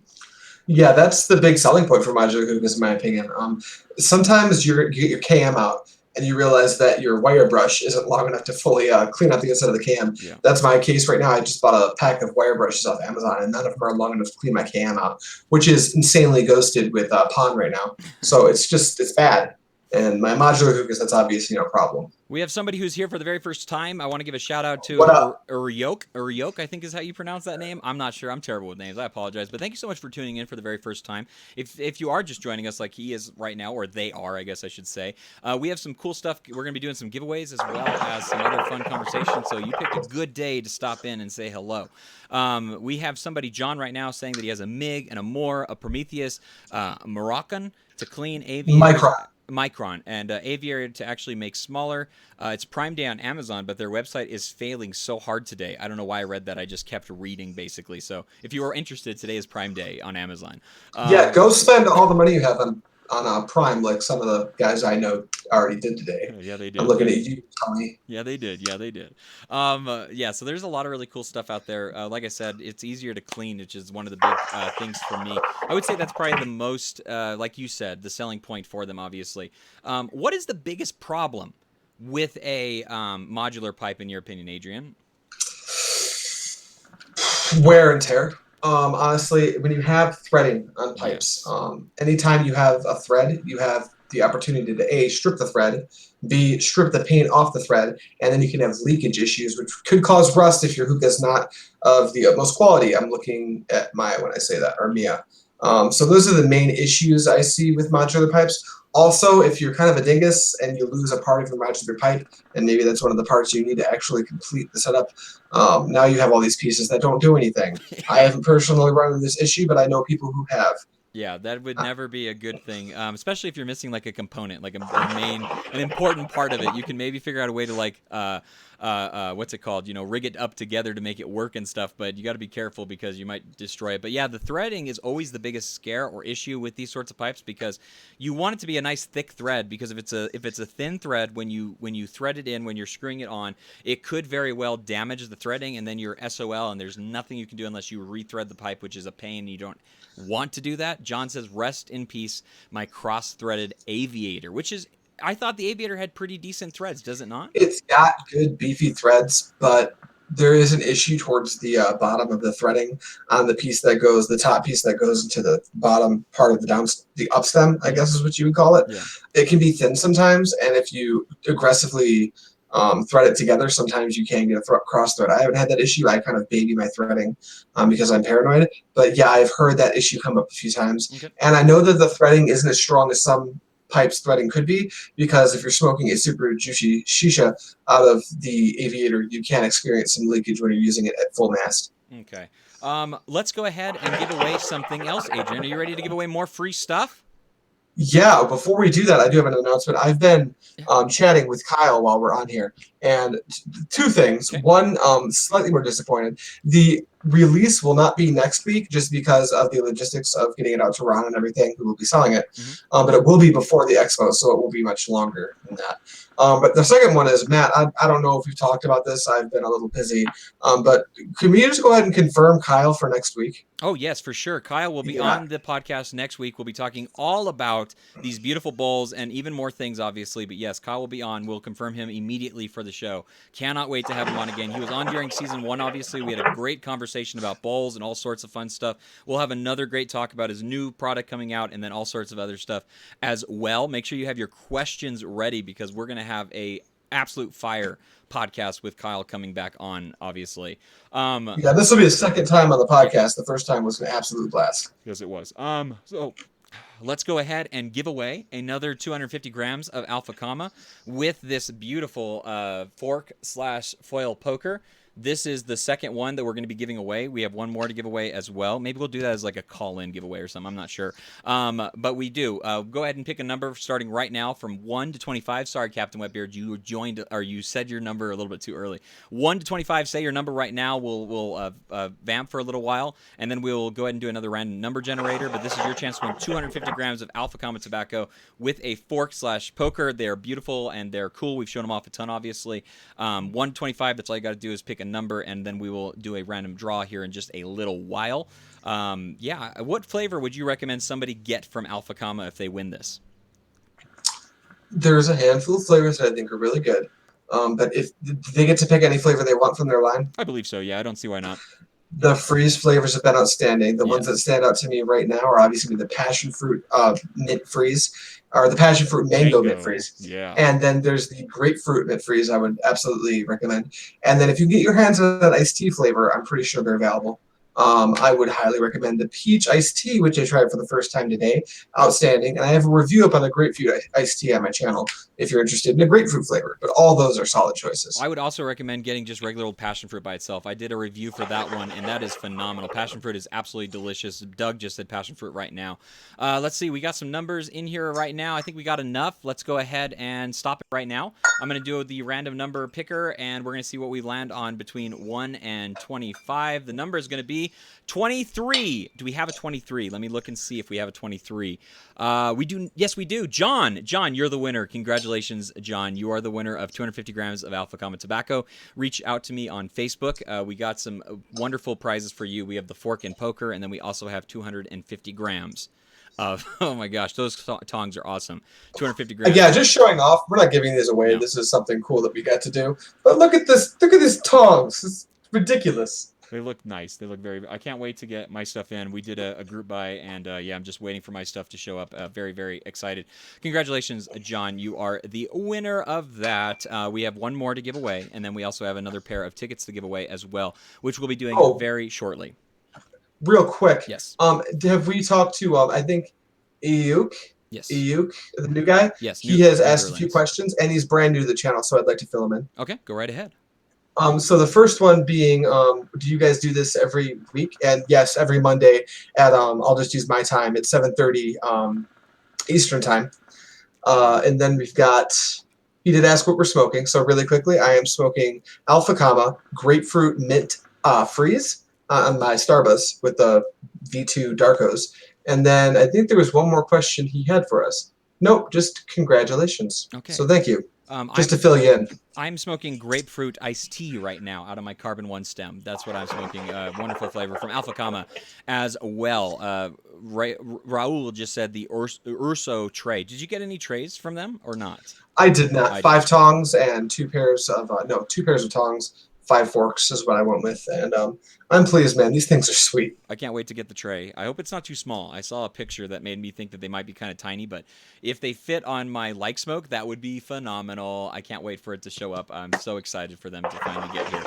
Yeah, that's the big selling point for modular hookahs, in my opinion. Sometimes you get your KM out and you realize that your wire brush isn't long enough to fully clean out the inside of the KM. Yeah. That's my case right now. I just bought a pack of wire brushes off Amazon, and none of them are long enough to clean my KM out, which is insanely ghosted with Pond right now. So it's bad. And my modular hookahs, that's obviously no problem. We have somebody who's here for the very first time. I want to give a shout out to What up? Uriok, I think is how you pronounce that name. I'm not sure. I'm terrible with names. I apologize. But thank you so much for tuning in for the very first time. If you are just joining us like he is right now, or they are, I guess I should say, we have some cool stuff. We're going to be doing some giveaways as well as some other fun conversations. So you picked a good day to stop in and say hello. We have somebody, John, right now saying that he has a MiG, an Amor, a Prometheus, Moroccan to clean aviators. Micron and aviator to actually make smaller. It's Prime Day on Amazon, but their website is failing so hard today. I don't know why I read that. I just kept reading basically. So if you are interested, today is Prime Day on Amazon. Yeah, go spend all the money you have on Prime, like some of the guys I know already did today. Yeah, they did. I'm looking at you, Tommy. Yeah, they did. Yeah, so there's a lot of really cool stuff out there. Like I said, it's easier to clean, which is one of the big things for me. I would say that's probably the most, like you said, the selling point for them, obviously. What is the biggest problem with a modular pipe, in your opinion, Adrian? Wear and tear. Honestly, when you have threading on pipes, anytime you have a thread, you have the opportunity to A, strip the thread, B, strip the paint off the thread, and then you can have leakage issues, which could cause rust if your hookah is not of the utmost quality. I'm looking at Maya when I say that, or Mia. So those are the main issues I see with modular pipes. Also, if you're kind of a dingus and you lose a part of your modular pipe, and maybe that's one of the parts you need to actually complete the setup, now you have all these pieces that don't do anything. I haven't personally run into this issue, but I know people who have. Yeah, that would never be a good thing, especially if you're missing like a component, like an important part of it. You can maybe figure out a way to like, what's it called? Rig it up together to make it work and stuff. But you got to be careful because you might destroy it. But yeah, the threading is always the biggest scare or issue with these sorts of pipes because you want it to be a nice thick thread. Because if it's a thin thread, when you thread it in, when you're screwing it on, it could very well damage the threading, and then you're SOL, and there's nothing you can do unless you rethread the pipe, which is a pain. You don't want to do that. John says, rest in peace, my cross-threaded aviator, which is, I thought the aviator had pretty decent threads, does it not? It's got good beefy threads, but there is an issue towards the bottom of the threading on the top piece that goes into the bottom part of the up stem, I guess is what you would call it. Yeah. It can be thin sometimes, and if you aggressively thread it together, sometimes you can get a cross thread. I haven't had that issue. I kind of baby my threading because I'm paranoid. But yeah, I've heard that issue come up a few times. Okay. And I know that the threading isn't as strong as some pipes threading could be, because if you're smoking a super juicy shisha out of the aviator, you can experience some leakage when you're using it at full mast. Okay. Let's go ahead and give away something else, Adrian. Are you ready to give away more free stuff? Yeah, before we do that, I do have an announcement. I've been chatting with Kyle while we're on here, and two things. Okay. One, slightly more disappointed. The release will not be next week just because of the logistics of getting it out to Ron and everything, who will be selling it. Mm-hmm. But it will be before the expo, so it will be much longer than that. But the second one is, Matt, I don't know if we've talked about this. I've been a little busy. But can we just go ahead and confirm Kyle for next week? Oh, yes, for sure. Kyle will be on the podcast next week. We'll be talking all about these beautiful bowls and even more things, obviously. But yes, Kyle will be on. We'll confirm him immediately for the show. Cannot wait to have him on again. He was on during season 1, obviously. We had a great conversation about bowls and all sorts of fun stuff. We'll have another great talk about his new product coming out and then all sorts of other stuff as well. Make sure you have your questions ready because we're going to have a absolute fire podcast with Kyle coming back on, obviously. Yeah, this will be the second time on the podcast. The first time was an absolute blast. Yes, it was. So let's go ahead and give away another 250 grams of Fakhamah with this beautiful fork/foil poker. This is the second one that we're going to be giving away. We have one more to give away as well. Maybe we'll do that as like a call-in giveaway or something. I'm not sure. But we do. Go ahead and pick a number starting right now from 1 to 25. Sorry, Captain Wetbeard, you joined or you said your number a little bit too early. 1 to 25. Say your number right now. We'll vamp for a little while, and then we'll go ahead and do another random number generator. But this is your chance to win 250 grams of Fakhamah tobacco with a fork/poker. They're beautiful and they're cool. We've shown them off a ton, obviously. 1 to 25. That's all you got to do is pick a number, and then we will do a random draw here in just a little while. Yeah, what flavor would you recommend somebody get from Fakhamah if they win this? There's a handful of flavors that I think are really good. But if they get to pick any flavor they want from their line, I believe so. Yeah, I don't see why not. the freeze flavors have been outstanding. The ones Yes. that stand out to me right now are obviously the passion fruit mint freeze, or the passion fruit mango mint freeze. Yeah. And then there's the grapefruit mint freeze. I would absolutely recommend. And then if you get your hands on that iced tea flavor, I'm pretty sure they're available. I would highly recommend the peach iced tea, which I tried for the first time today. Outstanding. And I have a review up on the grapefruit iced tea on my channel if you're interested in a grapefruit flavor. But all those are solid choices. I would also recommend getting just regular old passion fruit by itself. I did a review for that one, and that is phenomenal. Passion fruit is absolutely delicious. Doug just said passion fruit right now. Let's see. We got some numbers in here right now. I think we got enough. Let's go ahead and stop it right now. I'm going to do the random number picker, and we're going to see what we land on between 1 and 25. The number is going to be 23. Do we have a 23? Let me look and see if we have a 23. We do. Yes, we do. John, you're the winner. Congratulations, John. You are the winner of 250 grams of Fakhamah tobacco. Reach out to me on Facebook. We got some wonderful prizes for you. We have the fork and poker, and then we also have 250 grams of, oh my gosh, those tongs are awesome. 250 grams. Yeah, just showing off. We're not giving these away. No. This is something cool that we got to do. But look at this. Look at these tongs. It's ridiculous. They look nice. They look very. I can't wait to get my stuff in. We did a group buy, and yeah, I'm just waiting for my stuff to show up. Very, very excited. Congratulations, John. You are the winner of that. We have one more to give away, and then we also have another pair of tickets to give away as well, which we'll be doing very shortly. Real quick. Yes. Have we talked to I think Iyuk? Yes. Iyuk, the new guy? Yes. He has asked a few questions, and he's brand new to the channel, so I'd like to fill him in. Okay, go right ahead. So the first one being, do you guys do this every week? And yes, every Monday at I'll just use my time at 7:30 Eastern time. And then we've got, he did ask what we're smoking. So really quickly, I am smoking Fakhamah grapefruit mint freeze on my Starbucks with the V2 Darkos. And then I think there was one more question he had for us. Nope, just congratulations. Okay. So thank you. Just to I'm, fill you in. I'm smoking grapefruit iced tea right now out of my Carbon 1 stem. That's what I'm smoking. Wonderful flavor from Fakhamah as well. Raul just said the Urso tray. Did you get any trays from them or not? I did not. I did. 5 tongs and 2 pairs of two pairs of tongs. 5 forks is what I went with, and I'm pleased, man. These things are sweet. I can't wait to get the tray. I hope it's not too small. I saw a picture that made me think that they might be kind of tiny, but if they fit on my Like Smoke, that would be phenomenal. I can't wait for it to show up. I'm so excited for them to finally get here.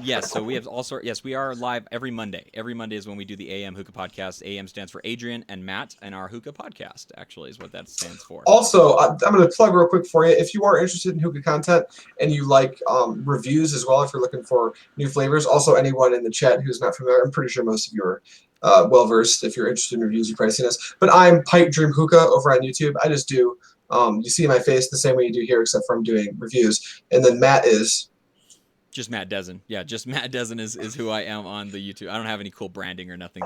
Yes, so we have all sorts. Yes, we are live every Monday. Every Monday is when we do the AM Hookah podcast. AM stands for Adrian and Matt, and our Hookah podcast actually is what that stands for. Also, I'm going to plug real quick for you. If you are interested in hookah content and you like reviews as well, if you're looking for new flavors, also anyone in the chat who's not familiar, I'm pretty sure most of you are well-versed. If you're interested in reviews, you've probably seen us. But I'm Pipe Dream Hookah over on YouTube. I just do, you see my face the same way you do here, except for I'm doing reviews. And then Matt is... Just Matt Dezen. Yeah, just Matt Dezen is who I am on the YouTube. I don't have any cool branding or nothing.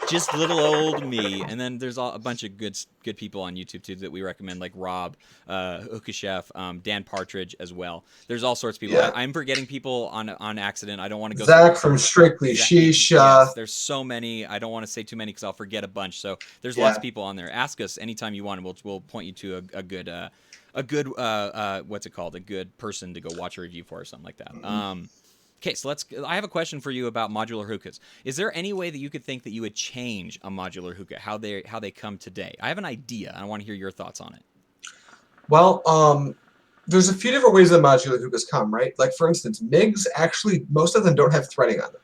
Just little old me. And then there's a bunch of good people on YouTube too that we recommend, like Rob, Hookah Chef, Dan Partridge as well. There's all sorts of people. Yeah. I'm forgetting people on accident. I don't want to go. Zach from Strictly Sheesh. Yes, there's so many. I don't want to say too many because I'll forget a bunch. So there's lots of people on there. Ask us anytime you want, and we'll point you to a good. What's it called? A good person to go watch a review for or something like that. Okay, so I have a question for you about modular hookahs. Is there any way that you could think that you would change a modular hookah, how they come today? I have an idea. I want to hear your thoughts on it. Well, there's a few different ways that modular hookahs come, right? Like, for instance, MIGs, actually, most of them don't have threading on them.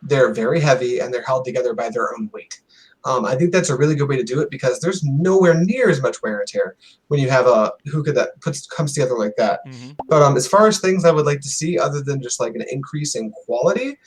They're very heavy, and they're held together by their own weight. I think that's a really good way to do it because there's nowhere near as much wear and tear when you have a hookah that comes together like that. Mm-hmm. But as far as things I would like to see, other than just like an increase in quality,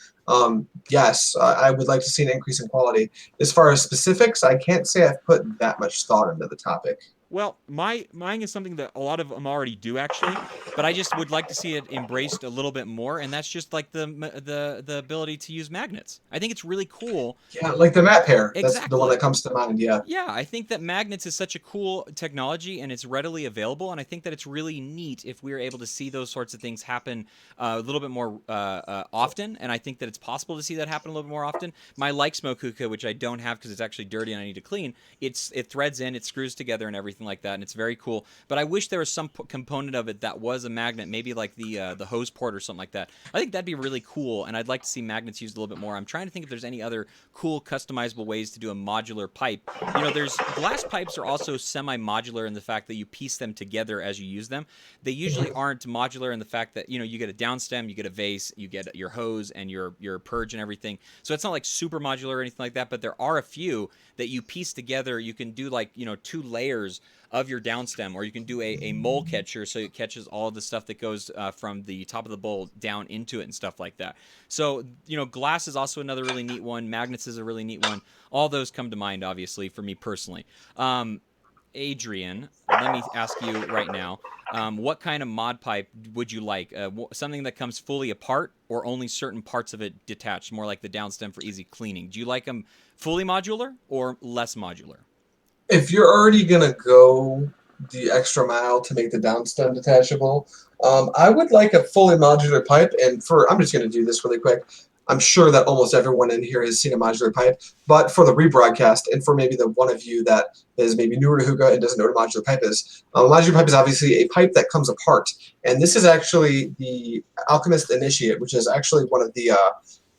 yes, I would like to see an increase in quality. As far as specifics, I can't say I've put that much thought into the topic. Well, mine is something that a lot of them already do actually, but I just would like to see it embraced a little bit more, and that's just like the ability to use magnets. I think it's really cool. Yeah, like the mat pair. That's the Exactly. one that comes to mind. Yeah. Yeah, I think that magnets is such a cool technology and it's readily available, and I think that it's really neat if we are able to see those sorts of things happen a little bit more often, and I think that it's possible to see that happen a little bit more often. My Like Smoke hookah, which I don't have because it's actually dirty and I need to clean, it threads in, it screws together and everything like that, and it's very cool. But I wish there was some component of it that was a magnet, maybe like the hose port or something like that. I think that'd be really cool, and I'd like to see magnets used a little bit more. I'm trying to think if there's any other cool customizable ways to do a modular pipe. You know, there's glass pipes are also semi-modular in the fact that you piece them together as you use them. They usually aren't modular in the fact that, you know, you get a downstem, you get a vase, you get your hose and your purge and everything. So it's not like super modular or anything like that, but there are a few that you piece together. You can do like, you know, 2 layers of your downstem, or you can do a mole catcher so it catches all of the stuff that goes from the top of the bowl down into it and stuff like that. So, you know, glass is also another really neat one. Magnets is a really neat one. All those come to mind, obviously, for me personally. Adrian, let me ask you right now, what kind of mod pipe would you like? Something that comes fully apart or only certain parts of it detached, more like the downstem for easy cleaning? Do you like them fully modular or less modular? If you're already gonna go the extra mile to make the downstem detachable, I would like a fully modular pipe. And I'm just gonna do this really quick. I'm sure that almost everyone in here has seen a modular pipe, but for the rebroadcast and for maybe the one of you that is maybe newer to hookah and doesn't know what a modular pipe is, a modular pipe is obviously a pipe that comes apart. And this is actually the Alchemist Initiate, which is actually one of the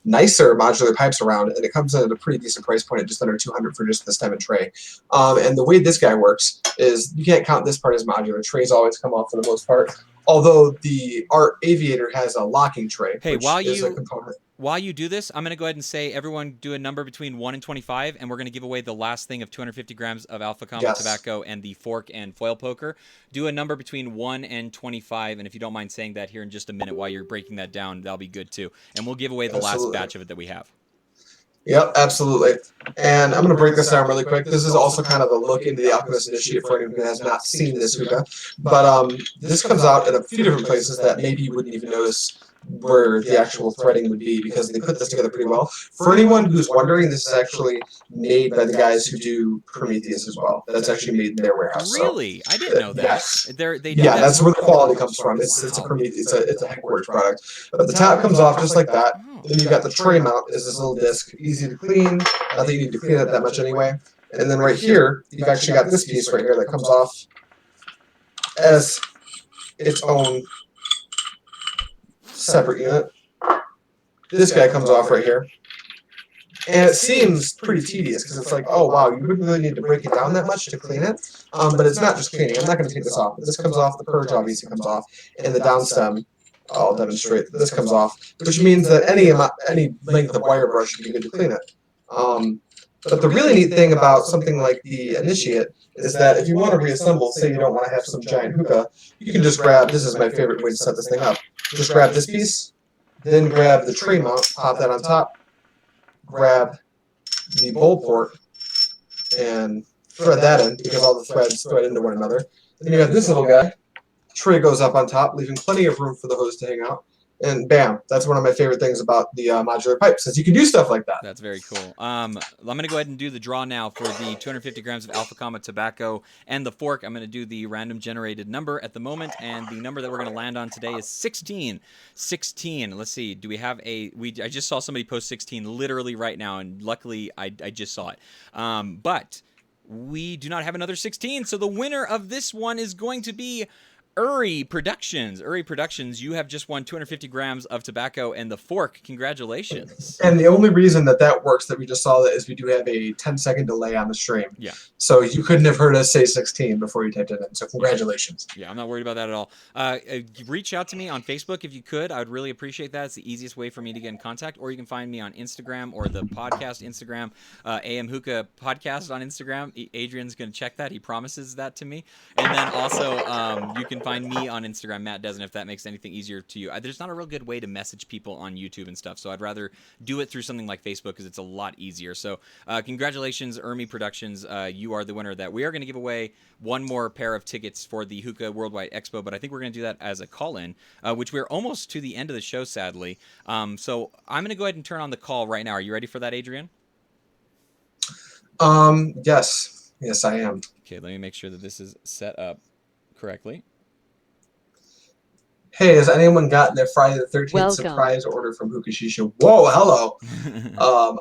nicer modular pipes around, and it comes in at a pretty decent price point at just under 200 for just this type of tray. And the way this guy works is you can't count this part as modular. Trays always come off for the most part, although the Art Aviator has a locking tray, Hey, which is a component. While you do this, I'm going to go ahead and say everyone do a number between 1 and 25, and we're going to give away the last thing of 250 grams of Fakhamah tobacco and the fork and foil poker. Do a number between 1 and 25, and if you don't mind saying that here in just a minute while you're breaking that down, that'll be good too. And we'll give away the last batch of it that we have. Yep, absolutely. And I'm going to break this down really quick. This is also kind of a look into the Alchemist Initiate for anyone who has not seen this hookah. But this comes out at a few different places that maybe you wouldn't even notice where the actual threading would be, because they put this together pretty well. For anyone who's wondering, this is actually made by the guys who do Prometheus as well. That's actually made in their warehouse. Really? So, I didn't know that. Yes. Yeah, that's where the quality comes from. It's a Prometheus. It's a headquarters product. But the top comes off just like that. Then you've got the tray mount is this little disc, easy to clean. Not that you need to clean it that much anyway. And then right here, you've actually got this piece right here that comes off as its own separate unit. This guy comes off right here. And it seems pretty tedious because it's like, oh wow, you wouldn't really need to break it down that much to clean it. But it's not just cleaning. I'm not going to take this off. But this comes off. The purge obviously comes off. And the downstem, I'll demonstrate that this comes off, which means that any length of wire brush should be good to clean it. But the really neat thing about something like the Initiate is that if you want to reassemble, say you don't want to have some giant hookah, you can just grab, this is my favorite way to set this thing up, just grab this piece, then grab the tray mount, pop that on top, grab the bowl port, and thread that in, because all the threads thread into one another. Then you have this little guy, tray goes up on top, leaving plenty of room for the hose to hang out. And bam, that's one of my favorite things about the modular pipes, is you can do stuff like that. That's very cool. I'm going to go ahead and do the draw now for the 250 grams of Fakhamah tobacco and the fork. I'm going to do the random generated number at the moment, and the number that we're going to land on today is 16. 16. Let's see. Do we have I just saw somebody post 16 literally right now, and luckily I just saw it. But we do not have another 16, so the winner of this one is going to be Uri Productions. Uri Productions, you have just won 250 grams of tobacco and the fork. Congratulations. And the only reason that works, that we just saw that, is we do have a 10-second delay on the stream. Yeah. So you couldn't have heard us say 16 before you typed it in. So congratulations. Yeah, I'm not worried about that at all. Reach out to me on Facebook if you could. I would really appreciate that. It's the easiest way for me to get in contact. Or you can find me on Instagram or the podcast Instagram, AM Hookah Podcast on Instagram. Adrian's going to check that. He promises that to me. And then also you can find me on Instagram, Matt Dezen, if that makes anything easier to you. There's not a real good way to message people on YouTube and stuff, so I'd rather do it through something like Facebook because it's a lot easier. So congratulations, Uri Productions. You are the winner of that. We are going to give away one more pair of tickets for the Hookah Worldwide Expo, but I think we're going to do that as a call-in, which we're almost to the end of the show, sadly. So I'm going to go ahead and turn on the call right now. Are you ready for that, Adrian? Yes. Yes, I am. Okay, let me make sure that this is set up correctly. Hey, has anyone gotten their Friday the 13th Welcome. surprise order from Hookah Shisha? Whoa, hello.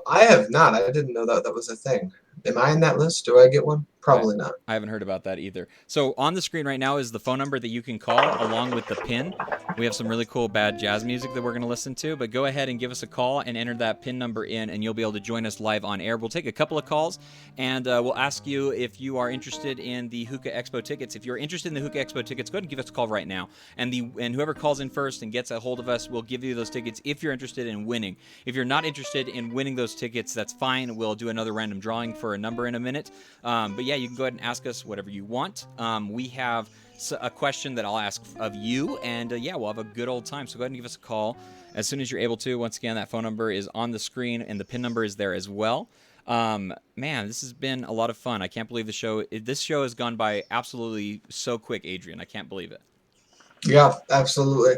I have not. I didn't know that was a thing. Am I in that list? Do I get one? Probably not. I haven't heard about that either. So on the screen right now is the phone number that you can call along with the PIN. We have some really cool bad jazz music that we're going to listen to, but go ahead and give us a call and enter that PIN number in, and you'll be able to join us live on air. We'll take a couple of calls, and we'll ask you if you are interested in the Hookah Expo tickets. If you're interested in the Hookah Expo tickets, go ahead and give us a call right now. And whoever calls in first and gets a hold of us, we'll give you those tickets if you're interested in winning. If you're not interested in winning those tickets, that's fine. We'll do another random drawing for a number in a minute. But yeah, you can go ahead and ask us whatever you want. We have a question that I'll ask of you, and yeah, we'll have a good old time. So go ahead and give us a call as soon as you're able to. Once again, that phone number is on the screen, and the PIN number is there as well. Man, this has been a lot of fun. I can't believe this show has gone by absolutely so quick, Adrian. I can't believe it. Yeah, absolutely.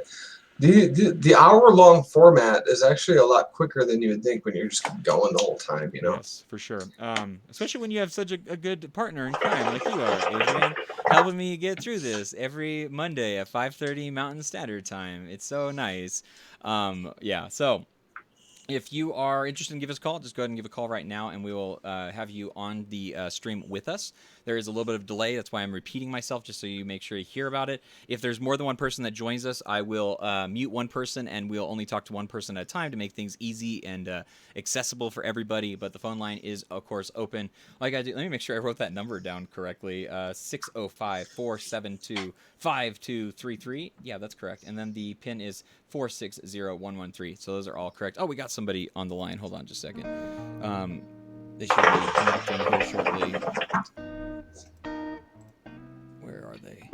The hour-long format is actually a lot quicker than you would think when you're just going the whole time, you know? Yes, for sure. Especially when you have such a good partner in crime like you are, Adrian, helping me get through this every Monday at 5:30 Mountain Standard Time. It's so nice. Yeah, so if you are interested, give us a call. Just go ahead and give a call right now, and we will have you on the stream with us. There is a little bit of delay. That's why I'm repeating myself, just so you make sure you hear about it. If there's more than one person that joins us, I will mute one person, and we'll only talk to one person at a time to make things easy and accessible for everybody. But the phone line is, of course, open. All I got to do, let me make sure I wrote that number down correctly. 605-472-5233. Yeah, that's correct. And then the PIN is 460113. So those are all correct. Oh, we got somebody on the line. Hold on just a second. They should be connecting here shortly. Where are they?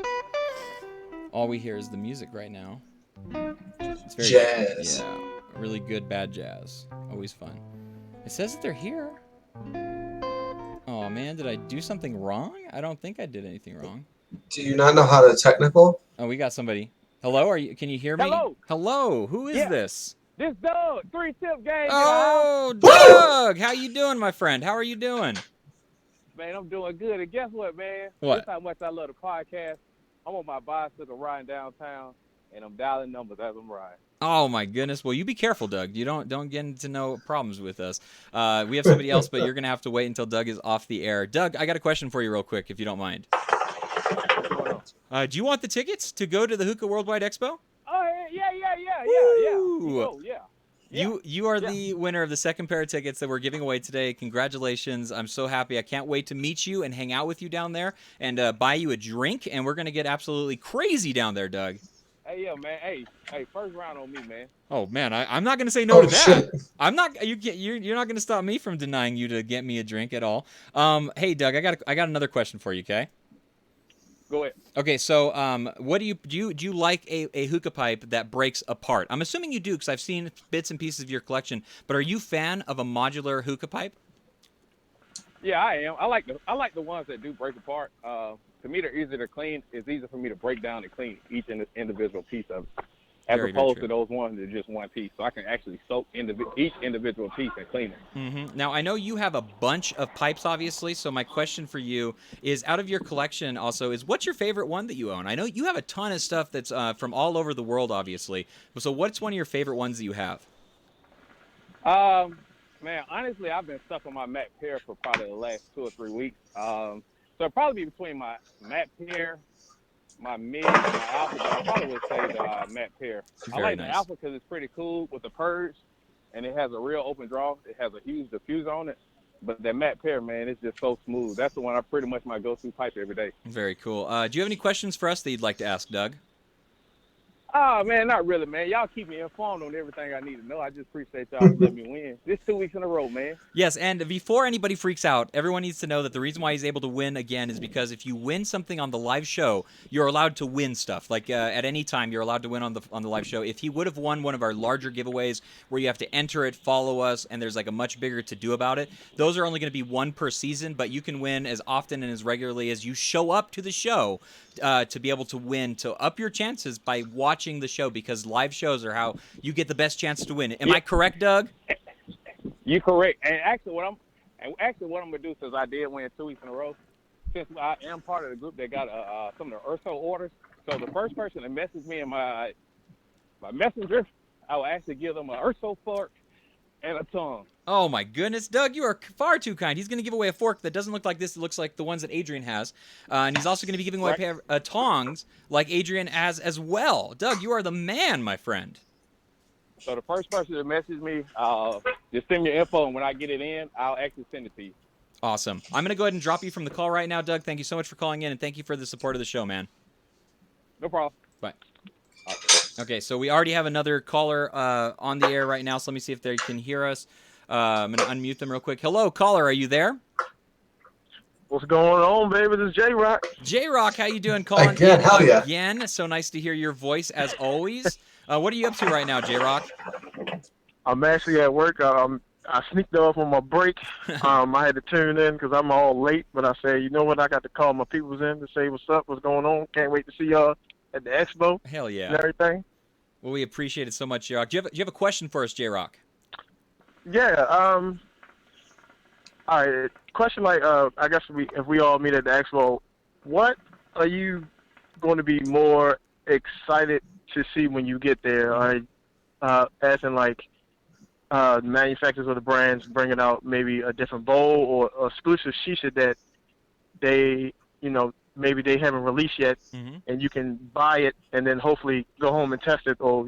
All we hear is the music right now. It's very Jazz. Yeah, really good bad jazz. Always fun. It says that they're here. Oh man, did I do something wrong? I don't think I did anything wrong. Do you not know how to technical? Oh, we got somebody. Hello, can you hear me? Hello. Hello, who is this? This Doug, 3-tip gang. Oh, Doug! How you doing, my friend? How are you doing? Man, I'm doing good. And guess what, man? What? This how much I love the podcast. I'm on my bicycle riding downtown, and I'm dialing numbers as I'm riding. Oh my goodness! Well, you be careful, Doug. You don't get into no problems with us. We have somebody else, but you're gonna have to wait until Doug is off the air. Doug, I got a question for you, real quick, if you don't mind. What's going on? Do you want the tickets to go to the Hookah Worldwide Expo? Oh, yeah. Woo! Oh, yeah. You are the winner of the second pair of tickets that we're giving away today. Congratulations. I'm so happy. I can't wait to meet you and hang out with you down there and buy you a drink, and we're going to get absolutely crazy down there, Doug. Hey, yeah, man. Hey, first round on me, man. Oh man, I'm not gonna say no to that. Shit. I'm not. You're not going to stop me from denying you to get me a drink at all. Hey, Doug, I got another question for you. Okay. Go ahead. Okay, so what do you like a hookah pipe that breaks apart? I'm assuming you do because I've seen bits and pieces of your collection. But are you a fan of a modular hookah pipe? Yeah, I am. I like the ones that do break apart. To me, they're easier to clean. It's easier for me to break down and clean each individual piece of it, as Very, very opposed true. to those ones that are just one piece. So I can actually soak each individual piece and clean it. Mm-hmm. Now, I know you have a bunch of pipes, obviously, so my question for you is, out of your collection also, is what's your favorite one that you own? I know you have a ton of stuff that's from all over the world, obviously. So what's one of your favorite ones that you have? Man, honestly, I've been stuck on my Mac pair for probably the last 2 or 3 weeks. So it'd probably be between my Mac pair, my mid, and my alpha, but I probably would say the matte pair. I Very like the nice. alpha because it's pretty cool with the purge, and it has a real open draw. It has a huge diffuser on it. But that matte pair, man, it's just so smooth. That's the one I pretty much my go-to pipe every day. Very cool. Do you have any questions for us that you'd like to ask, Doug? Oh, man, not really, man. Y'all keep me informed on everything I need to know. I just appreciate y'all letting me win. This 2 weeks in a row, man. Yes, and before anybody freaks out, everyone needs to know that the reason why he's able to win again is because if you win something on the live show, you're allowed to win stuff. Like at any time, you're allowed to win on the live show. If he would have won one of our larger giveaways where you have to enter it, follow us, and there's like a much bigger to do about it, those are only going to be one per season, but you can win as often and as regularly as you show up to the show to be able to win, to up your chances by watching the show, because live shows are how you get the best chance to win. Am I correct, Doug? You're correct. And actually, what I'm gonna do, since I did win 2 weeks in a row, since I am part of the group that got some of the Urso orders. So the first person that messaged me in my messenger, I will actually give them an Urso fork and a tongue. Oh my goodness, Doug, you are far too kind. He's going to give away a fork that doesn't look like this. It looks like the ones that Adrian has. And he's also going to be giving away a pair of tongs like Adrian has as well. Doug, you are the man, my friend. So the first person that messaged me, just send me your info, and when I get it in, I'll actually send it to you. Awesome. I'm going to go ahead and drop you from the call right now, Doug. Thank you so much for calling in, and thank you for the support of the show, man. No problem. Bye. Okay, so we already have another caller on the air right now, so let me see if they can hear us. I'm going to unmute them real quick. Hello, caller, are you there? What's going on, baby? This is J-Rock. J-Rock, how you doing? Calling Again, hell yeah. again. So nice to hear your voice, as always. What are you up to right now, J-Rock? I'm actually at work. I sneaked off on my break. I had to tune in because I'm all late, but I said, you know what? I got to call my peoples in to say what's up, what's going on. Can't wait to see y'all at the expo Hell yeah. and everything. Well, we appreciate it so much, J-Rock. Do you have a question for us, J-Rock? Yeah. All right. Question like, I guess if we all meet at the expo, what are you going to be more excited to see when you get there? As in like manufacturers of the brands bringing out maybe a different bowl or exclusive shisha that they, maybe they haven't released yet, and you can buy it and then hopefully go home and test it, or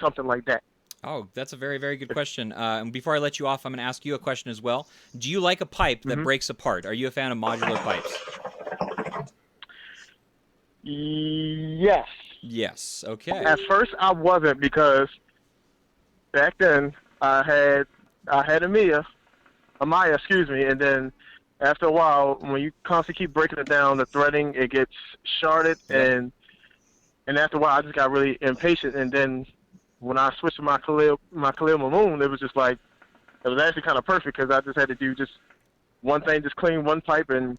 something like that. Oh, that's a very, very good question. And before I let you off, I'm going to ask you a question as well. Do you like a pipe that breaks apart? Are you a fan of modular pipes? Yes. Yes. Okay. At first, I wasn't, because back then I had Amaya, and then after a while, when you constantly keep breaking it down, the threading, it gets sharded, and after a while, I just got really impatient. And then when I switched to my Khalil Mamoon, it was just like, it was actually kind of perfect, because I just had to do just one thing, just clean one pipe and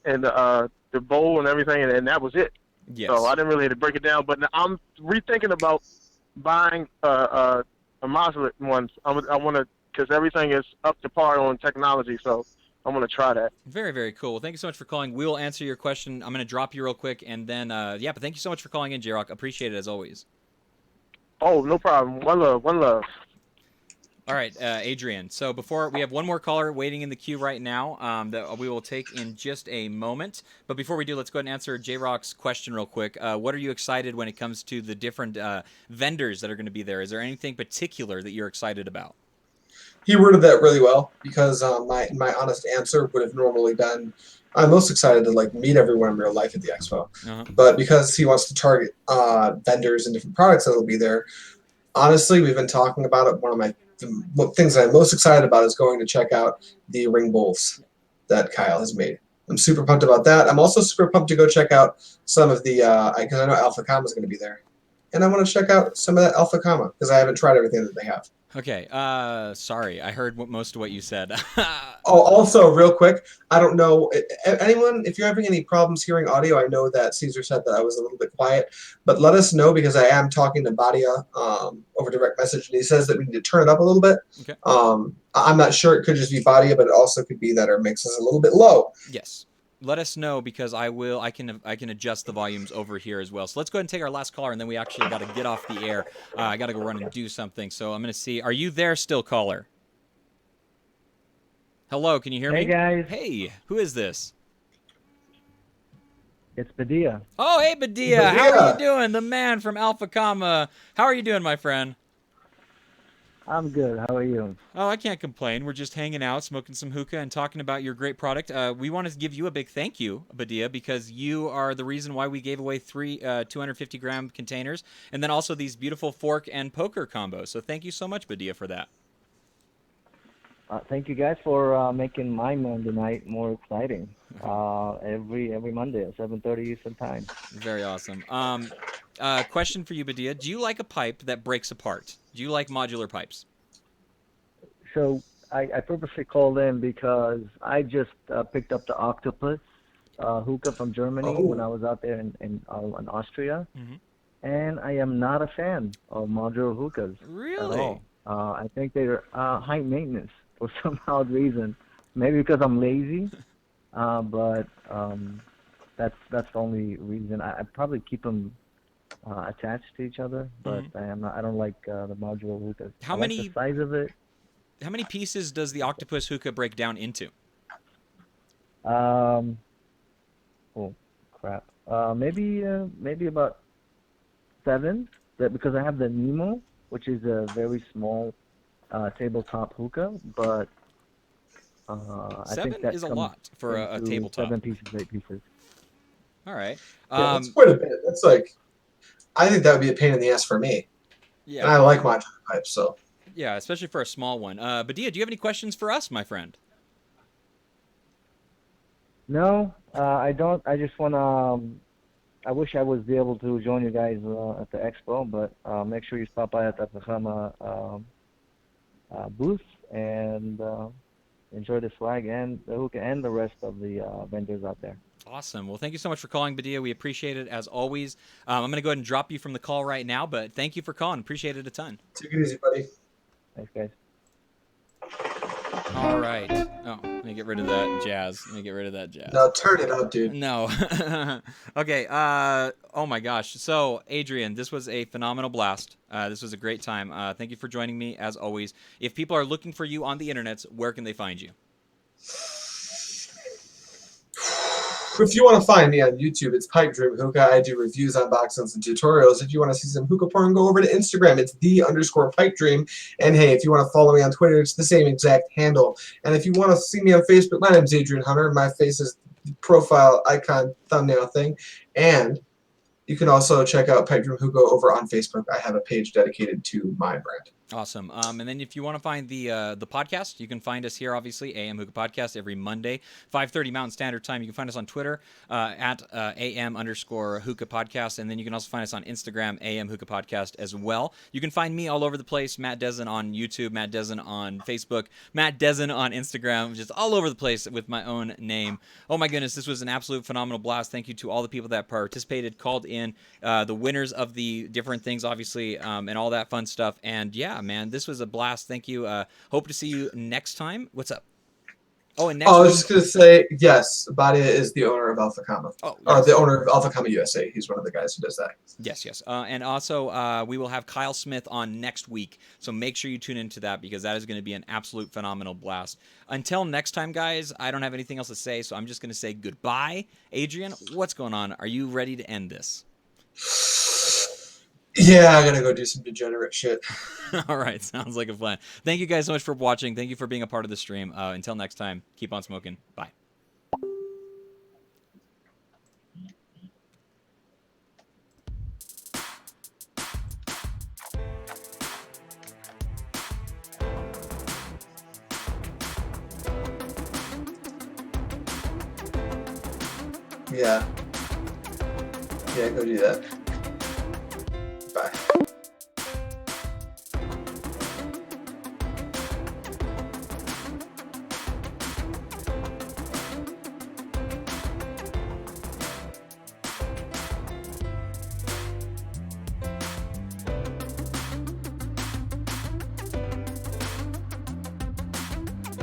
the bowl and everything, and that was it. Yes. So I didn't really have to break it down, but I'm rethinking about buying a modular one. I want to, because everything is up to par on technology, so I'm going to try that. Very, very cool. Well, thank you so much for calling. We'll answer your question. I'm going to drop you real quick, and then, but thank you so much for calling in, J-Rock. Appreciate it, as always. Oh, no problem. One love. All right, Adrian. So before we have one more caller waiting in the queue right now that we will take in just a moment. But before we do, let's go ahead and answer J-Rock's question real quick. What are you excited when it comes to the different vendors that are going to be there? Is there anything particular that you're excited about? He worded that really well, because my honest answer would have normally been, I'm most excited to meet everyone in real life at the expo. But because he wants to target vendors and different products that will be there, honestly, we've been talking about it. One of the things that I'm most excited about is going to check out the ring bowls that Kyle has made. I'm super pumped about that. I'm also super pumped to go check out some of the, because I know Fakhamah is going to be there. And I want to check out some of that Fakhamah, because I haven't tried everything that they have. Okay, sorry, I heard most of what you said. Oh, also, real quick, I don't know, anyone, if you're having any problems hearing audio, I know that Caesar said that I was a little bit quiet, but let us know, because I am talking to Badia over direct message, and he says that we need to turn it up a little bit. Okay. I'm not sure, it could just be Badia, but it also could be that our mix is a little bit low. Yes. Let us know, because I can adjust the volumes over here as well. So let's go ahead and take our last caller, and then we actually got to get off the air. I got to go run and do something. So I'm going to see. Are you there still, caller? Hello, can you hear me? Hey, guys. Hey, who is this? It's Padilla. Oh, hey, Badia. How are Badia. you doing? The man from Fakhamah. How are you doing, my friend? I'm good. How are you? Oh, I can't complain. We're just hanging out, smoking some hookah, and talking about your great product. We want to give you a big thank you, Badia, because you are the reason why we gave away 3 250-gram containers, and then also these beautiful fork and poker combos. So thank you so much, Badia, for that. Thank you guys for making my Monday night more exciting. Every Monday at 7:30 Eastern Time. Very awesome. Question for you, Badia. Do you like a pipe that breaks apart? Do you like modular pipes? So I purposely called in because I just picked up the Octopus hookah from Germany when I was out there in Austria, and I am not a fan of Module Hookahs Really? at all. I think they're high maintenance for some odd reason. Maybe because I'm lazy, but that's the only reason. I probably keep them attached to each other, but I don't like the Module Hookahs. How I like many- the size of it. How many pieces does the Octopus hookah break down into? Oh crap. Maybe about 7. Because I have the Nemo, which is a very small tabletop hookah, but I 7 think that is a comes lot for a into tabletop. 7 pieces, 8 pieces. All right. Yeah, that's quite a bit. That's like, I think that would be a pain in the ass for me. Yeah. And I like modular pipes, so. Yeah, especially for a small one. Badia, do you have any questions for us, my friend? No, I don't. I just wanna. I wish I was able to join you guys at the expo, but make sure you stop by at the Fakhamah booth and enjoy the swag and the hookah and the rest of the vendors out there. Awesome. Well, thank you so much for calling, Badia. We appreciate it as always. I'm going to go ahead and drop you from the call right now, but thank you for calling. Appreciate it a ton. Take it easy, buddy. Thanks, guys. All right. Oh, let me get rid of that jazz. Now turn it up, dude. No. Okay. Oh my gosh. So, Adrian, this was a phenomenal blast. This was a great time. Thank you for joining me as always. If people are looking for you on the internet, where can they find you? If you want to find me on YouTube, it's Pipe Dream Hookah. I do reviews, unboxings, and tutorials. If you want to see some hookah porn, go over to Instagram. It's _Pipe Dream. And hey, if you want to follow me on Twitter, it's the same exact handle. And if you want to see me on Facebook, my name's Adrian Hunter. My face is the profile icon thumbnail thing. And you can also check out Pipe Dream Hookah over on Facebook. I have a page dedicated to my brand. Awesome. And then if you want to find the podcast, you can find us here, obviously, AM Hookah Podcast every Monday, 5:30 Mountain Standard Time. You can find us on Twitter at AM_Hookah Podcast. And then you can also find us on Instagram, AM Hookah Podcast as well. You can find me all over the place, Matt Dezen on YouTube, Matt Dezen on Facebook, Matt Dezen on Instagram, just all over the place with my own name. Oh my goodness, this was an absolute phenomenal blast. Thank you to all the people that participated, called in, the winners of the different things, obviously, and all that fun stuff. And yeah, man, this was a blast. Thank you. Hope to see you next time. What's up? Oh, and next I was week. just going to say, yes, Badia is the owner of Fakhamah. Oh, Or yes. the owner of Fakhamah USA. He's one of the guys who does that. Yes. And also, we will have Kyle Smith on next week. So make sure you tune into that because that is going to be an absolute phenomenal blast. Until next time, guys, I don't have anything else to say. So I'm just going to say goodbye. Adrian, what's going on? Are you ready to end this? Yeah, I got to go do some degenerate shit. All right. Sounds like a plan. Thank you guys so much for watching. Thank you for being a part of the stream. Until next time, keep on smoking. Bye. Yeah. Yeah, go do that. Bye.